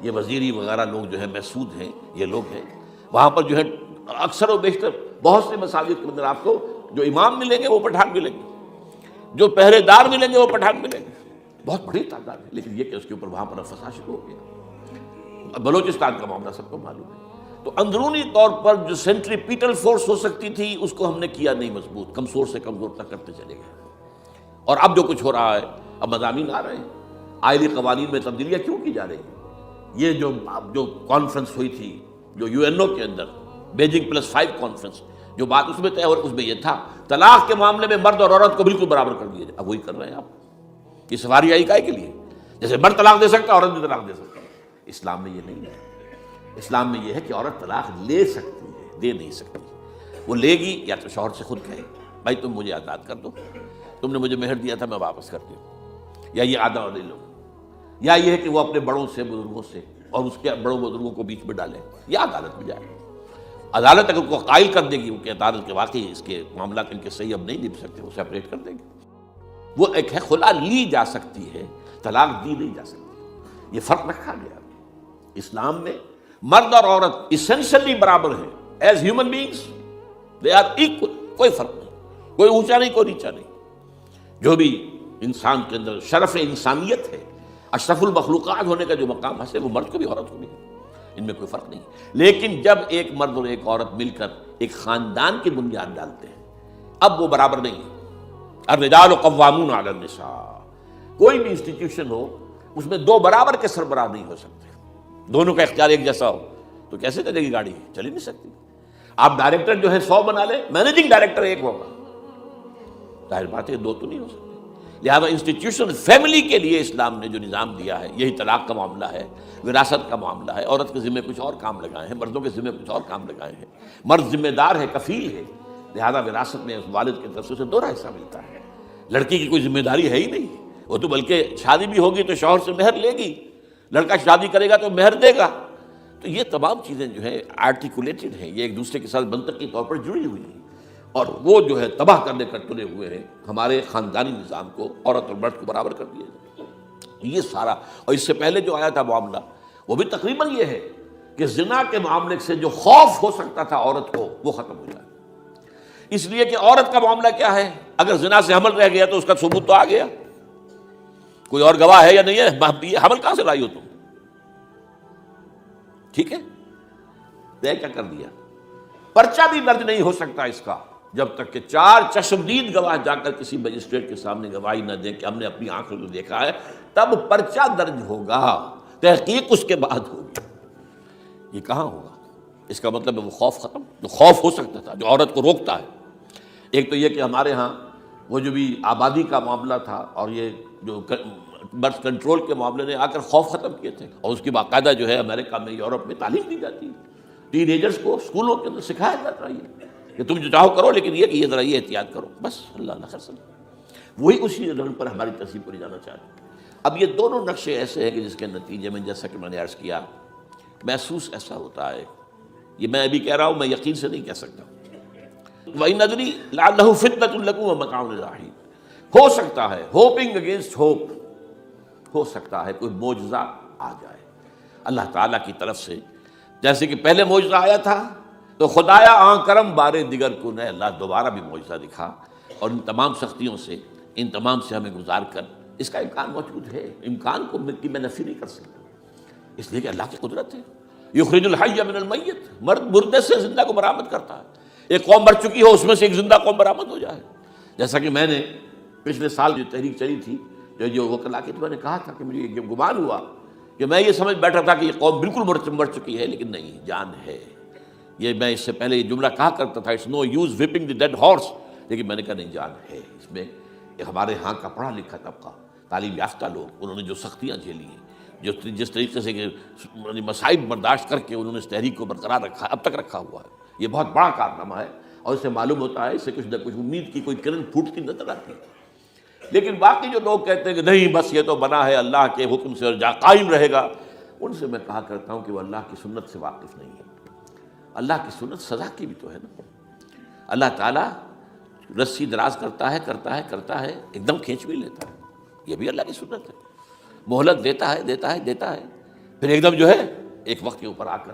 یہ وزیری وغیرہ لوگ جو ہے محسود ہیں، یہ لوگ ہیں وہاں پر جو ہے اکثر و بیشتر بہت سے مساجد کے اندر آپ کو جو امام ملیں گے وہ پٹھان ملیں گے، جو پہرے دار ملیں گے وہ پٹھان ملیں گے، بہت بڑی تعداد ہے۔ لیکن یہ کہ اس کے اوپر وہاں پر فساد شروع ہو گیا۔ بلوچستان کا معاملہ سب کو معلوم ہے۔ تو اندرونی طور پر جو سینٹریپیٹل فورس ہو سکتی تھی اس کو ہم نے کیا نہیں مضبوط، کمزور سے کمزور تک کرتے چلے گئے۔ اور اب جو کچھ ہو رہا ہے، اب مضامین آ رہے ہیں، آئلی قوانین میں تبدیلیاں کیوں کی جا رہی ہیں؟ یہ جو کانفرنس ہوئی تھی جو UNO کے اندر، بیجنگ +5 کانفرنس، جو بات اس میں طے اور اس میں یہ تھا طلاق کے معاملے میں مرد اور عورت کو بالکل برابر کر دیا جائے۔ اب وہی کر رہے ہیں آپ، یہ سفاری آئی کائے کے لیے؟ جیسے مرد طلاق دے سکتا ہے عورت بھی طلاق دے سکتا ہے۔ اسلام میں یہ نہیں ہے۔ اسلام میں یہ ہے کہ عورت طلاق لے سکتی ہے، دے نہیں سکتی۔ وہ لے گی یا تو شوہر سے خود کہے بھائی تم مجھے آزاد کر دو، تم نے مجھے مہر دیا تھا میں واپس کر دوں، یا یہ آدھا لے لو، یا یہ ہے کہ وہ اپنے بڑوں سے، بزرگوں سے، اور اس کے بڑوں بزرگوں کو بیچ میں ڈالے، یا عدالت میں جائے۔ عدالت اگر کو قائل کر دے گی کہ عدالت کے واقعی اس کے معاملات ان کے صحیح اب نہیں نبھ سکتے، وہ سیپریٹ کر دے گی۔ وہ ایک ہے خلا لی جا سکتی ہے، طلاق دی نہیں جا سکتی۔ یہ فرق رکھا گیا۔ اسلام میں مرد اور عورت اسینشلی برابر ہیں، as human beings they are equal, کوئی فرق نہیں، کوئی اونچا نہیں، کوئی نیچا نہیں۔ جو بھی انسان کے اندر شرف انسانیت ہے، اشرف المخلوقات ہونے کا جو مقام حاصل ہے، وہ مرد کو بھی عورت کو بھی ہے، ان میں کوئی فرق نہیں۔ لیکن جب ایک مرد اور ایک عورت مل کر ایک خاندان کی بنیاد ڈالتے ہیں، اب وہ برابر نہیں ہے۔ الرجال قوامون علی النساء، کوئی بھی انسٹیٹیوشن ہو اس میں دو برابر کے سربراہ نہیں ہو سکتے، دونوں کا اختیار ایک جیسا ہو تو کیسے چلے گی گاڑی؟ چل ہی نہیں سکتی۔ آپ ڈائریکٹر جو ہے 100 بنا لیں، مینیجنگ ڈائریکٹر ایک ہوگا، ظاہر بات ہے دو تو نہیں ہو سکتے۔ لہذا انسٹیٹیوشن فیملی کے لیے اسلام نے جو نظام دیا ہے، یہی طلاق کا معاملہ ہے، وراثت کا معاملہ ہے، عورت کے ذمہ کچھ اور کام لگائے ہیں، مردوں کے ذمہ کچھ اور کام لگائے ہیں۔ مرد ذمہ دار ہے، کفیل ہے، لہذا وراثت میں والد کی طرف سے اسے دوہرا حصہ ملتا ہے۔ لڑکی کی کوئی ذمہ داری ہے ہی نہیں، وہ تو بلکہ شادی بھی ہوگی تو شوہر سے مہر لے گی، لڑکا شادی کرے گا تو مہر دے گا۔ تو یہ تمام چیزیں جو ہیں آرٹیکولیٹڈ ہیں، یہ ایک دوسرے کے ساتھ منطقی طور پر جڑی ہوئی ہیں۔ اور وہ جو ہے تباہ کرنے کر تلے ہوئے ہیں ہمارے خاندانی نظام کو، عورت اور مرد کو برابر کر دیا۔ یہ سارا، اور اس سے پہلے جو آیا تھا معاملہ وہ بھی تقریباً یہ ہے کہ زنا کے معاملے سے جو خوف ہو سکتا تھا عورت کو وہ ختم ہو جائے، اس لیے کہ عورت کا معاملہ کیا ہے، اگر زنا سے حمل رہ گیا تو اس کا ثبوت تو آ گیا، کوئی اور گواہ ہے یا نہیں ہے، یہ حمل کہاں سے لائی ہو تم؟ ٹھیک ہے، طے کیا کر دیا، پرچہ بھی درج نہیں ہو سکتا اس کا جب تک کہ 4 چشمدید گواہ جا کر کسی مجسٹریٹ کے سامنے گواہی نہ دیں کہ ہم نے اپنی آنکھوں سے دیکھا ہے، تب پرچہ درج ہوگا، تحقیق اس کے بعد ہوگی۔ یہ کہاں ہوگا؟ اس کا مطلب ہے وہ خوف ختم، جو خوف ہو سکتا تھا، جو عورت کو روکتا ہے۔ ایک تو یہ کہ ہمارے ہاں وہ جو بھی آبادی کا معاملہ تھا اور یہ جو برتھ کنٹرول کے معاملے نے آ کر خوف ختم کیے تھے، اور اس کی باقاعدہ جو ہے امریکہ میں، یورپ میں تعلیم دی جاتی ہے، ٹین ایجرز کو اسکولوں کے اندر سکھایا جاتا ہے کہ تم جو چاہو کرو، لیکن یہ کہ یہ ذرا یہ احتیاط کرو، بس اللہ نہ خیر سلام۔ وہی اسی رنگ پر ہماری تہذیب کو لے جانا چاہتے ہیں۔ اب یہ دونوں نقشے ایسے ہیں کہ جس کے نتیجے میں، جیسا کہ میں نے عرض کیا، محسوس ایسا ہوتا ہے، یہ میں ابھی کہہ رہا ہوں، میں یقین سے نہیں کہہ سکتا۔ وَإِنْ أَدْرِي لَعَلَّهُ فِتْنَةٌ لَكُمْ وَمَتَاعٌ إِلَىٰ حِينٍ، ہو سکتا ہے، ہوپنگ اگینسٹ ہوپ، ہو سکتا ہے کوئی معجزہ آ جائے اللہ تعالیٰ کی طرف سے، جیسے کہ پہلے معجزہ آیا تھا تو خدایا آن کرم بارے دیگر کو نئے، اللہ دوبارہ بھی معجزہ دکھا، اور ان تمام سختیوں سے، ان تمام سے ہمیں گزار کر اس کا امکان موجود ہے، امکان کو میں نفی نہیں کر سکتا، اس لیے کہ اللہ کی قدرت ہے۔ یخرج الحی من المیت، مردے سے زندہ کو برآمد کرتا ہے، ایک قوم مر چکی ہو اس میں سے ایک زندہ قوم برآمد ہو جائے، جیسا کہ میں نے پچھلے سال جو تحریک چلی تھی، جو وکلا کی، تو میں نے کہا تھا کہ مجھے یہ گمان ہوا کہ میں یہ سمجھ بیٹھا تھا کہ یہ قوم بالکل مر چکی ہے، لیکن نہیں، جان ہے۔ یہ میں اس سے پہلے یہ جملہ کہا کرتا تھا، it's no use whipping the dead horse, لیکن میں نے کہا نہیں، جان ہے اس میں۔ ہمارے ہاں کا پڑھا لکھا طبقہ، تعلیم یافتہ لوگ، انہوں نے جو سختیاں جھیلی ہیں، جس طریقے سے کہ مصائب برداشت کر کے انہوں نے اس تحریک کو برقرار رکھا، اب تک رکھا ہوا ہے، یہ بہت بڑا کارنامہ ہے، اور اس سے معلوم ہوتا ہے، اس سے کچھ نہ کچھ امید کی کوئی کرن پھوٹتی نظر آتی ہے۔ لیکن باقی جو لوگ کہتے ہیں کہ نہیں بس یہ تو بنا ہے اللہ کے حکم سے اور قائم رہے گا، ان سے میں کہا کرتا ہوں کہ وہ اللہ کی سنت سے واقف نہیں ہے۔ اللہ کی سنت سزا کی بھی تو ہے نا، اللہ تعالیٰ رسی دراز کرتا ہے، ایک دم کھینچ بھی لیتا ہے، یہ بھی اللہ کی سنت ہے، مہلت دیتا ہے، پھر ایک دم جو ہے ایک وقت کے اوپر آ کر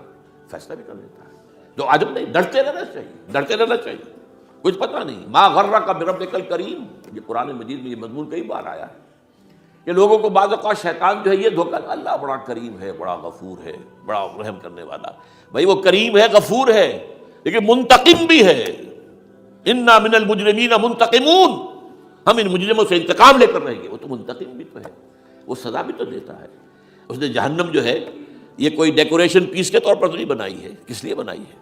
فیصلہ بھی کر لیتا ہے۔ تو عجب نہیں، ڈرتے رہنا چاہیے، کچھ پتہ نہیں۔ ما غرک بربک الکریم، یہ قرآن مجید میں یہ مضمون کئی بار آیا ہے کہ لوگوں کو بعض اوقات شیطان جو ہے یہ دھوکہ، اللہ بڑا کریم ہے، بڑا غفور ہے، بڑا رحم کرنے والا۔ بھائی وہ کریم ہے، غفور ہے، لیکن منتقم بھی ہے۔ انا من المجرمین منتقمون، ہم ان مجرموں سے انتقام لے کر رہیں گے۔ وہ تو منتقم بھی تو ہے، وہ سزا بھی تو دیتا ہے۔ اس نے جہنم جو ہے یہ کوئی ڈیکوریشن پیس کے طور پر تو نہیں بنائی ہے، کس لیے بنائی ہے؟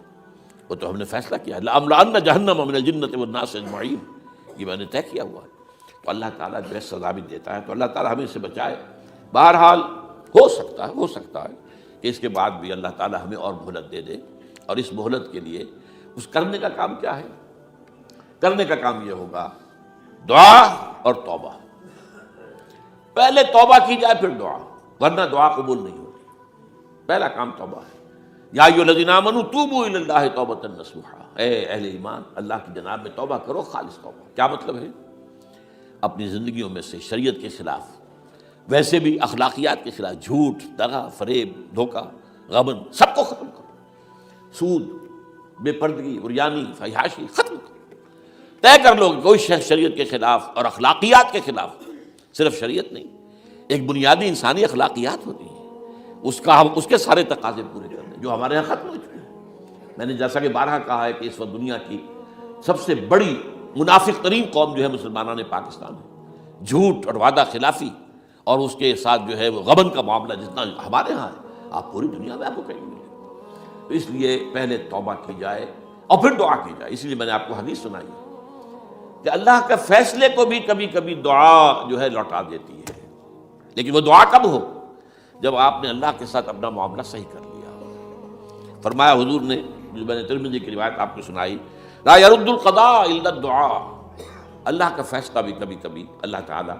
وہ تو ہم نے فیصلہ کیا ہے، لأملأن جہنم من الجنۃ والناس اجمعین، یہ میں نے طے کیا ہوا ہے۔ تو اللہ تعالیٰ جو ہے سزا بھی دیتا ہے، تو اللہ تعالیٰ ہمیں اس سے بچائے۔ بہرحال ہو سکتا ہے کہ اس کے بعد بھی اللہ تعالیٰ ہمیں اور مہلت دے دے، اور اس مہلت کے لیے اس کرنے کا کام کیا ہے؟ کرنے کا کام یہ ہوگا دعا اور توبہ۔ پہلے توبہ کی جائے پھر دعا، ورنہ دعا قبول نہیں ہوتی۔ پہلا کام توبہ ہے۔ یا ایھا الذین آمنوا توبوا الی اللہ توبۃ نصوحا، اے اہل ایمان اللہ کی جناب میں توبہ کرو، خالص توبہ۔ کیا مطلب ہے؟ اپنی زندگیوں میں سے شریعت کے خلاف، ویسے بھی اخلاقیات کے خلاف، جھوٹ، دغا، فریب، دھوکہ، غبن، سب کو ختم کرو، سود، بے پردگی، عریانی، فحاشی ختم کرو۔ طے کر لو کوئی شخص شریعت کے خلاف اور اخلاقیات کے خلاف، صرف شریعت نہیں، ایک بنیادی انسانی اخلاقیات ہوتی ہیں، اس کے سارے تقاضے پورے کرنے جو ہمارے یہاں ختم ہو چکے ہیں۔ میں نے جیسا کہ بارہا کہا ہے کہ اس وقت دنیا کی سب سے بڑی منافق ترین قوم جو ہے مسلمانان پاکستان ہے۔ جھوٹ اور وعدہ خلافی اور اس کے ساتھ جو ہے وہ غبن کا معاملہ جتنا ہمارے ہاں ہے، آپ پوری دنیا میں آپ کو کہیں گے۔ تو اس لیے پہلے توبہ کی جائے اور پھر دعا کی جائے۔ اس لیے میں نے آپ کو حدیث سنائی کہ اللہ کے فیصلے کو بھی کبھی کبھی دعا جو ہے لوٹا دیتی ہے، لیکن وہ دعا کب ہو؟ جب آپ نے اللہ کے ساتھ اپنا معاملہ صحیح کر لیا۔ فرمایا حضور نے، جو میں نے ترمذی کی روایت آپ کو سنائی، لا يرد القضاء الا الدعاء، اللہ کا فیصلہ بھی کبھی کبھی اللہ تعالیٰ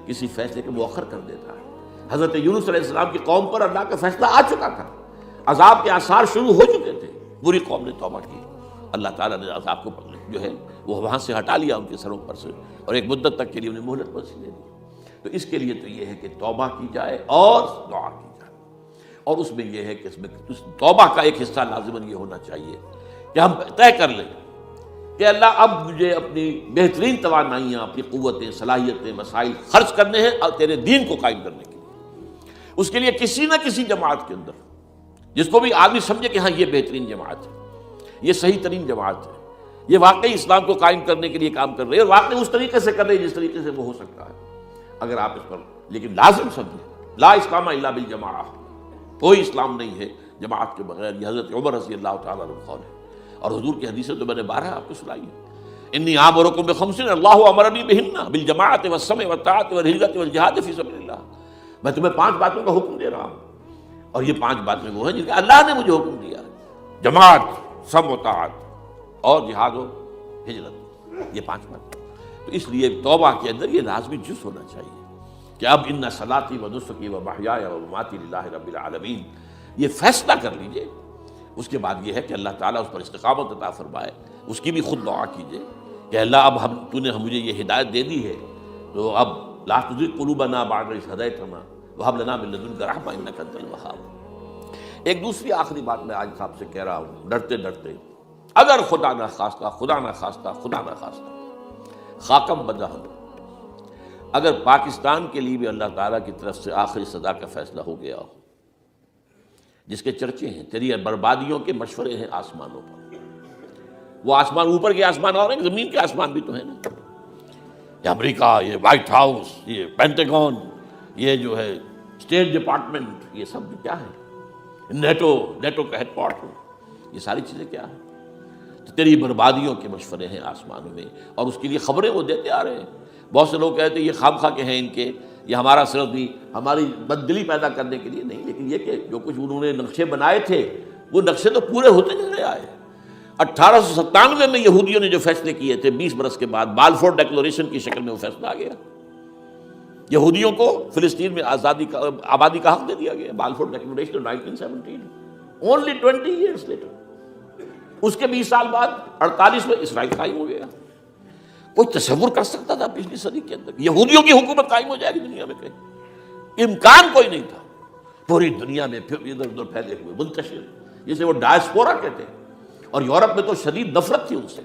کسی فیصلے کو مؤخر کر دیتا ہے۔ حضرت یونس علیہ السلام کی قوم پر اللہ کا فیصلہ آ چکا تھا، عذاب کے آثار شروع ہو چکے تھے، پوری قوم نے توبہ کی، اللہ تعالیٰ نے عذاب کو پکڑ لیا۔ جو ہے وہ وہاں سے ہٹا لیا ان کے سروں پر سے، اور ایک مدت تک کے لیے انہیں مہلت پر سے دے دی۔ تو اس کے لیے تو یہ ہے کہ توبہ کی جائے اور دعا کی جائے، اور اس میں یہ ہے کہ اس میں اس توبہ کا ایک حصہ لازماً یہ ہونا چاہیے کہ ہم طے کر لیں کہ اللہ اب مجھے اپنی بہترین توانائیاں، اپنی قوتیں، صلاحیتیں، وسائل خرچ کرنے ہیں اور تیرے دین کو قائم کرنے کے لیے۔ اس کے لیے کسی نہ کسی جماعت کے اندر، جس کو بھی آدمی سمجھے کہ ہاں یہ بہترین جماعت ہے، یہ صحیح ترین جماعت ہے، یہ واقعی اسلام کو قائم کرنے کے لیے کام کر رہے ہیں، اور واقعی اس طریقے سے کر رہے ہیں جس طریقے سے وہ ہو سکتا ہے، اگر آپ اس پر لیکن لازم سمجھیں لا اسلام الا بالجماعہ، کوئی اسلام نہیں ہے جماعت کے بغیر۔ یہ حضرت عمر رضی اللہ تعالیٰ عنہ قول ہے، اور حضور کی حدیثیں تو میں نے بارہا آپ کو سنائی ہے، انی آمرکم بخمس اللہ امرنی بہن بالجماعت والسمع والطاعت والہجرۃ والجہاد فی سبیل اللہ، میں تمہیں 5 باتوں کا حکم دے رہا ہوں، اور یہ 5 باتیں وہ ہیں جن کا اللہ نے مجھے حکم دیا ہے، جماعت، سمع و طاعت اور جہاد و ہجرت، یہ 5 باتیں۔ تو اس لیے توبہ کے اندر یہ لازمی جز ہونا چاہیے کہ اب ان صلاتی و نسکی و محیای و مماتی للہ رب العالمین، یہ فیصلہ کر لیجئے۔ اس کے بعد یہ ہے کہ اللہ تعالیٰ اس پر استقامت عطا فرمائے، اس کی بھی خود دعا کیجئے کہ اللہ اب تو نے مجھے یہ ہدایت دے دی ہے، تو اب لا تزغ قلوبنا بعد اذ ہدیتنا وہب لنا من لدنک رحمۃ انک انت الوہاب۔ ایک دوسری آخری بات میں آج صاحب سے کہہ رہا ہوں، ڈرتے ڈرتے، اگر خدا نہ خواستہ خاکم بدہن، اگر پاکستان کے لیے بھی اللہ تعالیٰ کی طرف سے آخری سزا کا فیصلہ ہو گیا ہو، جس کے چرچے ہیں، تیری بربادیوں کے مشورے ہیں آسمانوں پر، وہ آسمان اوپر کے آسمان اور ہیں، زمین کے آسمان بھی تو ہیں نا، یہ امریکہ، یہ وائٹ ہاؤس، یہ پینٹاگون، یہ جو ہے اسٹیٹ ڈپارٹمنٹ، یہ سب کیا ہے، نیٹو کا ہیڈ کوارٹر، یہ ساری چیزیں کیا ہیں؟ تو تیری بربادیوں کے مشورے ہیں آسمانوں میں، اور اس کے لیے خبریں وہ دیتے آ رہے ہیں۔ بہت سے لوگ کہتے ہیں یہ خام خواہ کے ہیں ان کے، یہ ہمارا صرف بھی ہماری بددلی پیدا کرنے کے لیے نہیں، لیکن یہ کہ جو کچھ انہوں نے نقشے بنائے تھے وہ نقشے تو پورے ہوتے چلے آئے۔ 1897 میں یہودیوں نے جو فیصلے کیے تھے، 20 برس کے بعد بالفور ڈیکلریشن کی شکل میں وہ فیصلہ آ گیا، یہودیوں کو فلسطین میں آبادی کا حق دے دیا گیا، Balfour declaration 1917، only 20 years later. اس کے 20 سال بعد 48 میں اسرائیل قائم ہو گیا۔ کوئی تصور کر سکتا تھا پچھلی صدی کے اندر یہودیوں کی حکومت قائم ہو جائے گی دنیا میں؟ کہیں امکان کوئی نہیں تھا۔ پوری دنیا میں پھر ادھر ادھر پھیلے ہوئے، منتشر، جسے وہ ڈائسپورا کہتے ہیں، اور یورپ میں تو شدید نفرت تھی ان سے،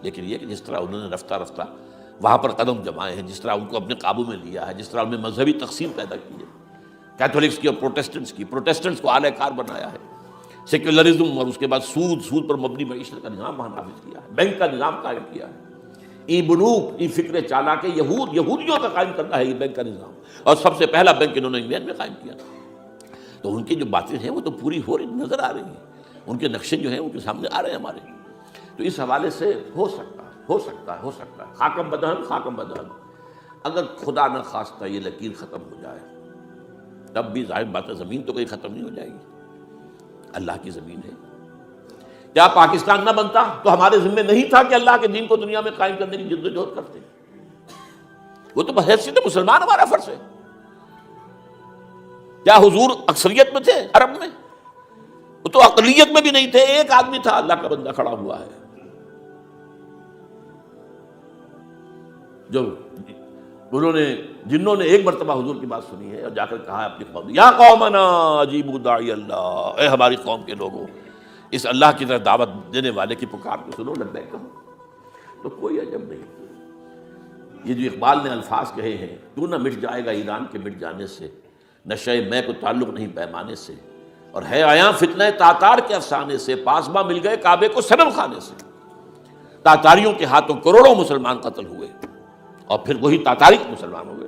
لیکن یہ کہ جس طرح انہوں نے رفتہ رفتہ وہاں پر قدم جمائے ہیں، جس طرح ان کو اپنے قابو میں لیا ہے، جس طرح ان میں مذہبی تقسیم پیدا کی ہے، کیتھولکس کی اور پروٹیسٹنٹس کو اعلی کار بنایا ہے، سیکولرزم اور اس کے بعد سود پر مبنی معیشت کا نظام وہاں نافذ کیا ہے، بینک کا نظام قائم کیا ہے، ای بنوک، ای فکر چالاک یہودیوں کا قائم کرنا ہے یہ بینک کا نظام، اور سب سے پہلا بینک انہوں نے انگلینڈ میں قائم کیا تھا۔ تو ان کی جو باتیں ہیں وہ تو پوری ہو رہی نظر آ رہی ہیں، ان کے نقشے جو ہیں ان کے سامنے آ رہے ہیں ہمارے۔ تو اس حوالے سے ہو سکتا ہے خاکم بدہن، اگر خدا نہ خواستہ یہ لکیر ختم ہو جائے، تب بھی ظاہر بات ہے زمین تو کوئی ختم نہیں ہو جائے گی، اللہ کی زمین ہے۔ کیا پاکستان نہ بنتا تو ہمارے ذمہ نہیں تھا کہ اللہ کے دین کو دنیا میں قائم کرنے کی جدوجہد کرتے؟ وہ تو بحیثیت مسلمان ہمارا فرض ہے۔ کیا حضور اکثریت میں تھے عرب میں؟ وہ تو اقلیت میں بھی نہیں تھے، ایک آدمی تھا اللہ کا بندہ کھڑا ہوا ہے، جو جنہوں نے ایک مرتبہ حضور کی بات سنی ہے اور جا کر کہا ہے اپنی قوم، یا قومنا اجیبوا داعی اللہ، اے ہماری قوم کے لوگوں، اس اللہ کی طرف دعوت دینے والے کی پکار کو سنو، لبیک کہو۔ تو کوئی عجب نہیں، یہ جو اقبال نے الفاظ کہے ہیں، تو نہ مٹ جائے گا ایران کے مٹ جانے سے، نشہ میں کو تعلق نہیں پیمانے سے، اور ہے آیا فتنہ تاتار کے افسانے سے، پاسباں مل گئے کعبے کو صنم خانے سے۔ تاتاریوں کے ہاتھوں کروڑوں مسلمان قتل ہوئے، اور پھر وہی تاتاری مسلمان ہو گئے۔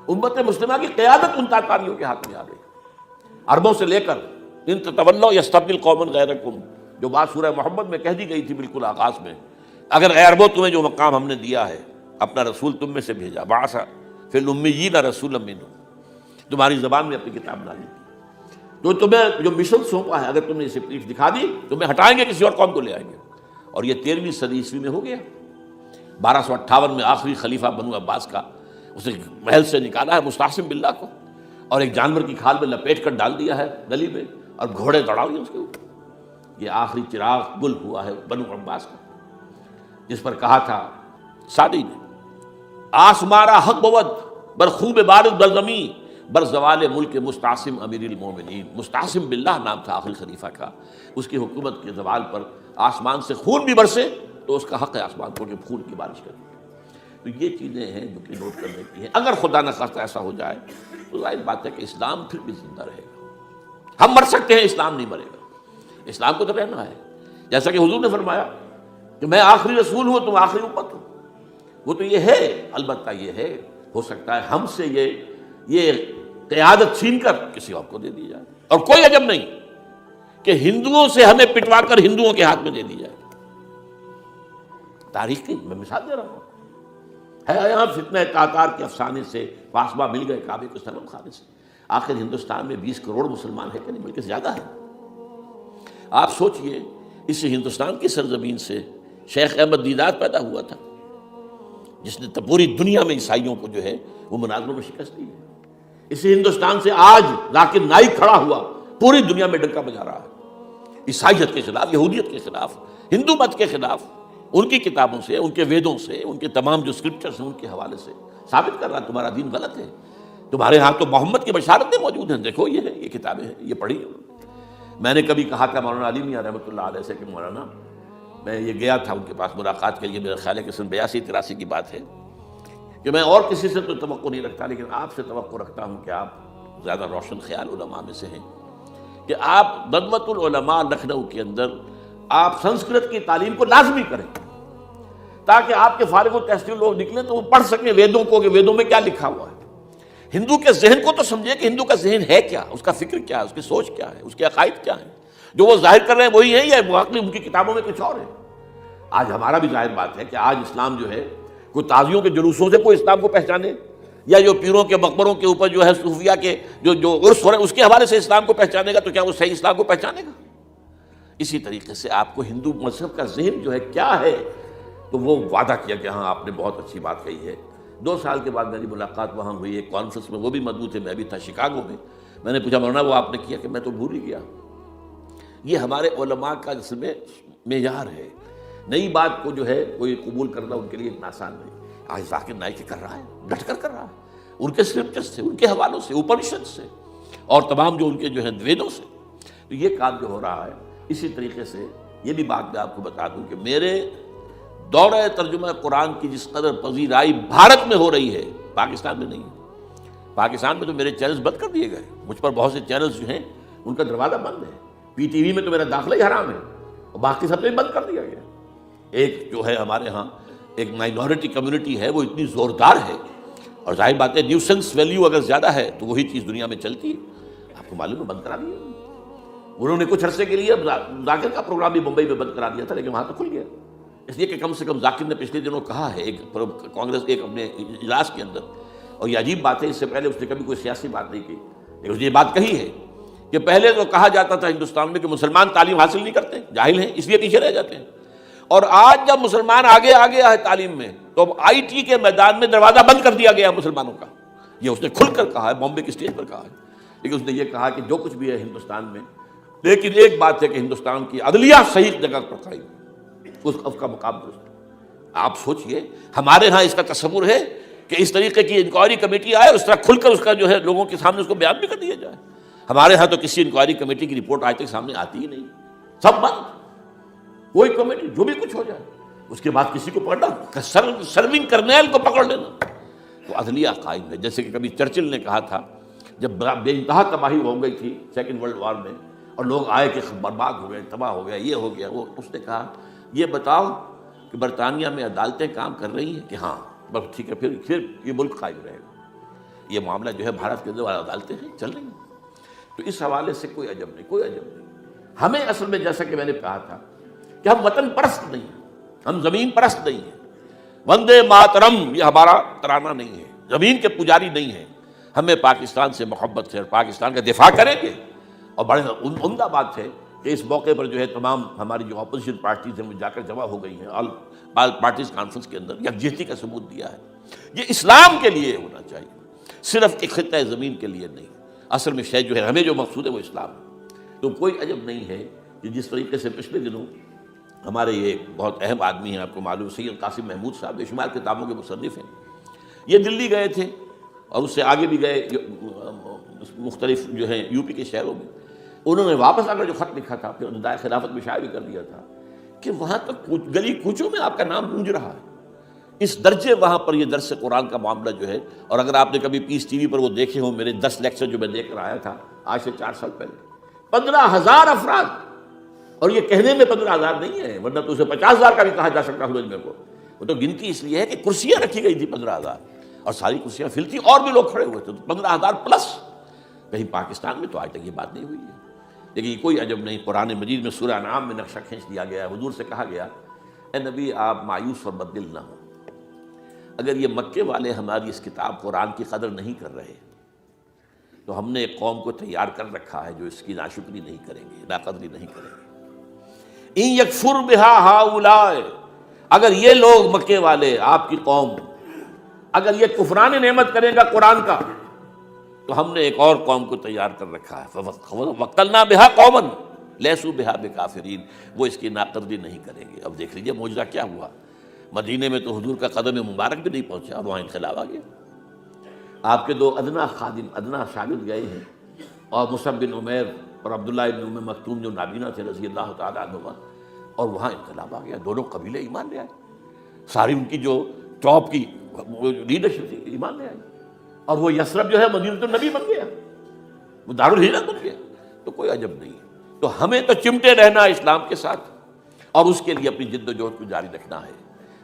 امت مسلمہ کی قیادت ان تاتاریوں کے ہاتھ میں آ گئی، عربوں سے لے کر ان تتولوا یستبدل قوما غیرکم، جو بات سورہ محمد میں کہہ دی گئی تھی بالکل آغاز میں، اگر اے عربوں تمہیں جو مقام ہم نے دیا ہے، اپنا رسول تم میں سے بھیجا، بعث فی الامیین رسولا منہم، تمہاری زبان میں اپنی کتاب نازل کی، تو تمہیں جو مشن سونپا ہے، اگر تم نے اسے پیٹھ دکھا دی، تمہیں ہٹائیں گے، کسی اور قوم کو لے آئیں گے۔ اور یہ 13ویں صدی عیسوی میں ہو گیا۔ 1258 میں آخری خلیفہ بنو عباس کا اسے محل سے نکالا ہے مستعصم باللہ کو، اور ایک جانور کی کھال میں لپیٹ کر ڈال دیا ہے گلی میں، اور گھوڑے دوڑا دیے اس کے اوپر۔ یہ آخری چراغ گل ہوا ہے بنو عباس کا۔ جس پر کہا تھا سعدی نے، آسمارا حق بود بر خوب بارد بر زمین بر زوال ملک مستعصم امیر المومنین. مستعصم باللہ نام تھا آخری خلیفہ کا. اس کی حکومت کے زوال پر آسمان سے خون بھی برسے تو اس کا حق ہے آسمان کو کہ خون کی بارش کرے. تو یہ چیزیں ہیں جو کہ نوٹ کرنے کی ہیں. اگر خدا نہ خواستہ ایسا ہو جائے تو ظاہر بات ہے کہ اسلام پھر بھی زندہ رہے گا. ہم مر سکتے ہیں، اسلام نہیں مرے گا. اسلام کو تو رہنا ہے. جیسا کہ حضور نے فرمایا کہ میں آخری رسول ہوں، تم آخری امت ہو. وہ تو یہ ہے، البتہ یہ ہے ہو سکتا ہے ہم سے یہ قیادت چھین کر کسی اور کو دے دی جائے. اور کوئی عجب نہیں کہ ہندوؤں سے ہمیں پٹوا کر ہندوؤں کے ہاتھ میں دے دی جائے. تاریخ کی میں مثال دے رہا ہوں. ہے یہاں فتنہ تاتار کے افسانے سے فاطمہ مل گئے کعبے کو سلم خانے سے. آخر ہندوستان میں 20 کروڑ مسلمان ہے کہ نہیں، بلکہ زیادہ ہے. آپ سوچئے اس ہندوستان کی سرزمین سے شیخ احمد دیدات پیدا ہوا تھا، جس نے پوری دنیا میں عیسائیوں کو جو ہے وہ مناظروں میں شکست دی ہے. اسی ہندوستان سے آج ذاکر نائک کھڑا ہوا، پوری دنیا میں ڈنکا بجا رہا ہے عیسائیت کے خلاف، یہودیت کے خلاف، ہندو مت کے خلاف. ان کی کتابوں سے، ان کے ویدوں سے، ان کے تمام جو اسکرپچرز ہیں ان کے حوالے سے ثابت کر رہا ہے تمہارا دین غلط ہے. تمہارے ہاں تو محمد کی بشارتیں موجود ہیں، دیکھو یہ ہے، یہ کتابیں ہیں، یہ پڑھی. میں نے کبھی کہا تھا مولانا علی میاں رحمۃ اللہ علیہ سے کہ مولانا، میں یہ گیا تھا ان کے پاس ملاقات کے لیے، میرا خیال ہے کہ سن 82-83 کی بات ہے، کہ میں اور کسی سے تو توقع نہیں رکھتا لیکن آپ سے توقع رکھتا ہوں کہ آپ زیادہ روشن خیال علماء میں سے ہیں، کہ آپ ندوۃ العلماء لکھنؤ کے اندر آپ سنسکرت کی تعلیم کو لازمی کریں، تاکہ آپ کے فارغ التحصیل لوگ نکلیں تو وہ پڑھ سکیں ویدوں کو کہ ویدوں میں کیا لکھا ہوا ہے. ہندو کے ذہن کو تو سمجھے کہ ہندو کا ذہن ہے کیا، اس کا فکر کیا ہے، اس کی سوچ کیا ہے، اس کے عقائد کیا ہیں. جو وہ ظاہر کر رہے ہیں وہی ہیں یا واقعی ان کی کتابوں میں کچھ اور ہے. آج ہمارا بھی ظاہر بات ہے کہ آج اسلام جو ہے کوئی تازیوں کے جلوسوں سے کوئی اسلام کو پہچانے، یا جو پیروں کے مقبروں کے اوپر جو ہے صوفیہ کے جو عرس ہو رہے ہیں اس کے حوالے سے اسلام کو پہچانے گا، تو کیا وہ صحیح اسلام کو پہچانے گا؟ اسی طریقے سے آپ کو ہندو مذہب کا ذہن جو ہے کیا ہے، تو وہ وعدہ کیا کہ ہاں آپ نے بہت اچھی بات کہی ہے. 2 سال کے بعد میری ملاقات وہاں ہوئی ایک کانفرنس میں، وہ بھی مضبوط ہے، میں بھی تھا شکاگو میں. میں نے پوچھا مولانا وہ آپ نے کیا؟ کہ میں تو بھول ہی گیا. یہ ہمارے علماء کا جس میں معیار ہے. نئی بات کو جو ہے کوئی قبول کرنا ان کے لیے اتنا آسان نہیں. آج ذاکر نائک کر رہا ہے، ڈٹ کر کر رہا ہے، ان کے اسکرپچر سے، ان کے حوالوں سے، اپنشد سے، اور تمام جو ان کے جو ہے ویدوں سے. تو یہ کام جو ہو رہا ہے، اسی طریقے سے یہ بھی بات میں آپ کو بتا دوں کہ میرے دورہ ترجمہ قرآن کی جس قدر پذیرائی بھارت میں ہو رہی ہے، پاکستان میں نہیں ہے. پاکستان میں تو میرے چینلز بند کر دیے گئے. مجھ پر بہت سے چینلز جو ہیں ان کا دروازہ بند ہے. پی ٹی وی میں تو میرا داخلہ ہی حرام ہے، اور باقی سب سے بند کر دیا گیا. ایک جو ہے ہمارے ہاں ایک مائنورٹی کمیونٹی ہے، وہ اتنی زوردار ہے، اور ظاہر بات ہے نیوسنس ویلیو اگر زیادہ ہے تو وہی چیز دنیا میں چلتی ہے. آپ کو معلوم ہے بند کرا دیا انہوں نے. کچھ عرصے کے لیے ذاکر کا پروگرام بھی ممبئی میں بند کرا دیا تھا، لیکن وہاں تو کھل گیا. اس لیے کہ کم سے کم ذاکر نے پچھلے دنوں کہا ہے ایک کانگریس ایک اپنے اجلاس کے اندر، اور یہ عجیب بات ہے، اس سے پہلے اس نے کبھی کوئی سیاسی بات نہیں کی، لیکن اس نے یہ بات کہی ہے کہ پہلے تو کہا جاتا تھا ہندوستان میں کہ مسلمان تعلیم حاصل نہیں کرتے، جاہل ہیں، اس لیے پیچھے رہ جاتے ہیں. اور آج جب مسلمان آگے آ گیا ہے تعلیم میں، تو اب آئی ٹی کے میدان میں دروازہ بند کر دیا گیا مسلمانوں کا. یہ اس نے کھل کر کہا ہے، بامبے کی اسٹیج پر کہا ہے. لیکن اس نے یہ کہا کہ جو کچھ بھی ہے ہندوستان میں، لیکن ایک بات ہے کہ ہندوستان کی عدلیہ صحیح جگہ پر قائم، اس کا مقام درست. آپ سوچئے ہمارے ہاں اس کا تصور ہے کہ اس طریقے کی انکوائری کمیٹی آئے اور اس طرح کھل کر اس کا جو ہے لوگوں کے سامنے اس کو بیان بھی کر دیا جائے. ہمارے ہاں تو کسی انکوائری کمیٹی کی رپورٹ آج تک سامنے آتی ہی نہیں، سب بند. کوئی کمیٹی جو بھی کچھ ہو جائے اس کے بعد کسی کو پکڑنا، سرونگ کرنیل کو پکڑ لینا. تو عدلیہ قائم ہے. جیسے کہ کبھی چرچل نے کہا تھا جب بے انتہا تباہی ہو گئی تھی سیکنڈ ورلڈ وار میں، اور لوگ آئے کہ برباد ہو گئے، تباہ ہو گیا، یہ ہو گیا وہ، اس نے کہا یہ بتاؤ کہ برطانیہ میں عدالتیں کام کر رہی ہیں؟ کہ ہاں. بس ٹھیک ہے، پھر یہ ملک قائم رہے گا. یہ معاملہ جو ہے بھارت کے اندر عدالتیں ہیں چل رہی ہیں. تو اس حوالے سے کوئی عجب نہیں، کوئی عجب نہیں. ہمیں اصل میں جیسا کہ میں نے کہا تھا کہ ہم وطن پرست نہیں ہیں، ہم زمین پرست نہیں ہیں. وندے ماترم یہ ہمارا ترانہ نہیں ہے، زمین کے پجاری نہیں ہیں. ہمیں پاکستان سے محبت ہے اور پاکستان کا دفاع کریں گے. اور بڑے عمدہ بات ہے کہ اس موقع پر جو ہے تمام ہماری جو اپوزیشن پارٹیز ہیں وہ جا کر جمع ہو گئی ہیں. آل پارٹیز کانفرنس کے اندر یکجہتی کا ثبوت دیا ہے. یہ اسلام کے لیے ہونا چاہیے، صرف ایک خطہ زمین کے لیے نہیں. اصل میں شے جو ہے ہمیں جو مقصود ہے وہ اسلام ہے. تو کوئی عجب نہیں ہے کہ جس طریقے سے پچھلے دنوں ہمارے یہ بہت اہم آدمی ہیں، آپ کو معلوم، سید قاسم محمود صاحب بے شمار کتابوں کے مصنف ہیں، یہ دلی گئے تھے اور اس سے آگے بھی گئے مختلف جو ہیں یو پی کے شہروں میں. انہوں نے واپس آ کر جو خط لکھا تھا، پھر ندائے خلافت میں شائع بھی کر دیا تھا کہ وہاں تک گلی کوچوں میں آپ کا نام گونج رہا ہے. اس درجے وہاں پر یہ درس قرآن کا معاملہ جو ہے. اور اگر آپ نے کبھی پیس ٹی وی پر وہ دیکھے ہوں میرے 10 لیکچر جو میں دیکھ کر آیا تھا آج سے 4 سال پہلے، 15,000 افراد، اور یہ کہنے میں 15,000 نہیں ہے، ورنہ تو اسے 50,000 کا بھی کہا جا سکتا ہے میں کو. وہ تو گنتی اس لیے ہے کہ کرسیاں رکھی گئی تھی 15,000 اور ساری کرسیاں فل تھی اور بھی لوگ کھڑے ہوئے تھے، تو 15,000 پلس. کہیں پاکستان میں تو آج تک یہ بات نہیں ہوئی ہے. لیکن یہ کوئی عجب نہیں، قرآن مجید میں سورہ انعام میں نقشہ کھینچ دیا گیا ہے. حضور سے کہا گیا اے نبی آپ مایوس اور بددل نہ ہوں، اگر یہ مکے والے ہماری اس کتاب قرآن کی قدر نہیں کر رہے تو ہم نے ایک قوم کو تیار کر رکھا ہے جو اس کی ناشکری نہیں کریں گے، ناقدری نہیں کریں گے. ان یکفر بہا ہؤلاء، اگر یہ لوگ مکے والے آپ کی قوم اگر یہ کفران نعمت کرے گا قرآن کا تو ہم نے ایک اور قوم کو تیار کر رکھا ہے. وَقَّلْنَا بِهَا قَوْمًا لَيْسُوا بِهَا بِكَافِرِينَ، وہ اس کی ناقدری نہیں کریں گے. اب دیکھ لیجیے معجزہ کیا ہوا. مدینے میں تو حضور کا قدم مبارک بھی نہیں پہنچا اور وہاں انقلاب آ گیا. آپ کے 2 ادنا خادم، ادنا شاگرد گئے ہیں، اور مصعب بن عمیر اور عبداللہ بن ام مکتوم جو نابینا تھے رضی اللہ تعالیٰ عنہما، اور وہاں انقلاب آ گیا. دونوں قبیلے ایمان لے آئے، ساری ان کی جو ٹاپ کی لیڈرشپ تھی ایمان لے آئی، اور وہ یثرب جو ہے مدینہ النبی بن گیا، وہ دارالہجرت بن گیا. تو کوئی عجب نہیں. تو ہمیں تو چمٹے رہنا ہے اسلام کے ساتھ، اور اس کے لیے اپنی جد و جہد کو جاری رکھنا ہے.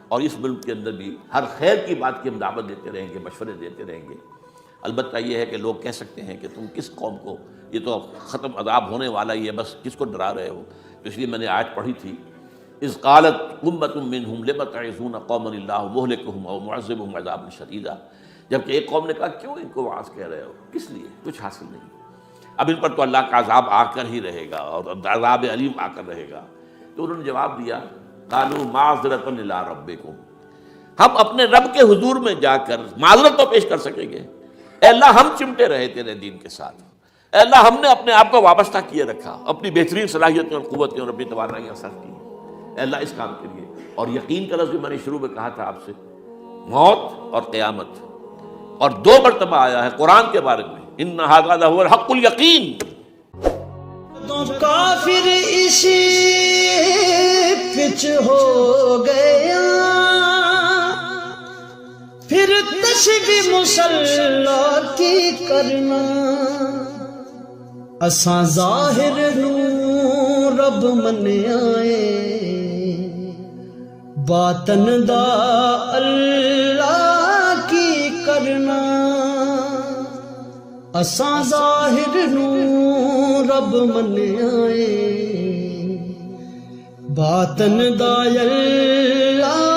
اور اس ملک کے اندر بھی ہر خیر کی بات کی ہم دعوت دیتے رہیں گے، مشورے دیتے رہیں گے. البتہ یہ ہے کہ لوگ کہہ سکتے ہیں کہ تم کس قوم کو، یہ تو ختم عذاب ہونے والا ہی ہے، بس کس کو ڈرا رہے ہو. تو اس لیے میں نے آیت پڑھی تھی، اذ قالت امۃ منہم لم تعظون قوما اللہ مہلکہم او معذبہم عذابا شدیدا، جبکہ ایک قوم نے کہا کیوں ان کو وعظ کہہ رہے ہو، کس لیے، کچھ حاصل نہیں. اب ان پر تو اللہ کا عذاب آ کر ہی رہے گا اور عذاب علیم آ کر رہے گا. تو انہوں نے جواب دیا قالوا معذرۃ الی ربکم، ہم اپنے رب کے حضور میں جا کر معذرت تو پیش کر سکیں گے. اے اللہ ہم چمٹے رہے تیرے دین کے ساتھ، اے اللہ ہم نے اپنے آپ کو وابستہ کیے رکھا، اپنی بہترین صلاحیتیں اور قوتیں اور اپنی توانائیاں صرف کی اے اللہ اس کام کے لیے. اور یقین کا لفظ بھی میں نے شروع میں کہا تھا آپ سے، موت اور قیامت، اور 2 مرتبہ آیا ہے قرآن کے بارے میں، ان ھذا لہو الحق الیقین. تو کافر اسی پچ ہو گیا، پھر تشبیہ مسلح کی کرنا، اساں ظاہر نوں رب من آئے، باطن دا اللہ کی کرنا. اساں ظاہر نوں رب من آئے، باطن دا اللہ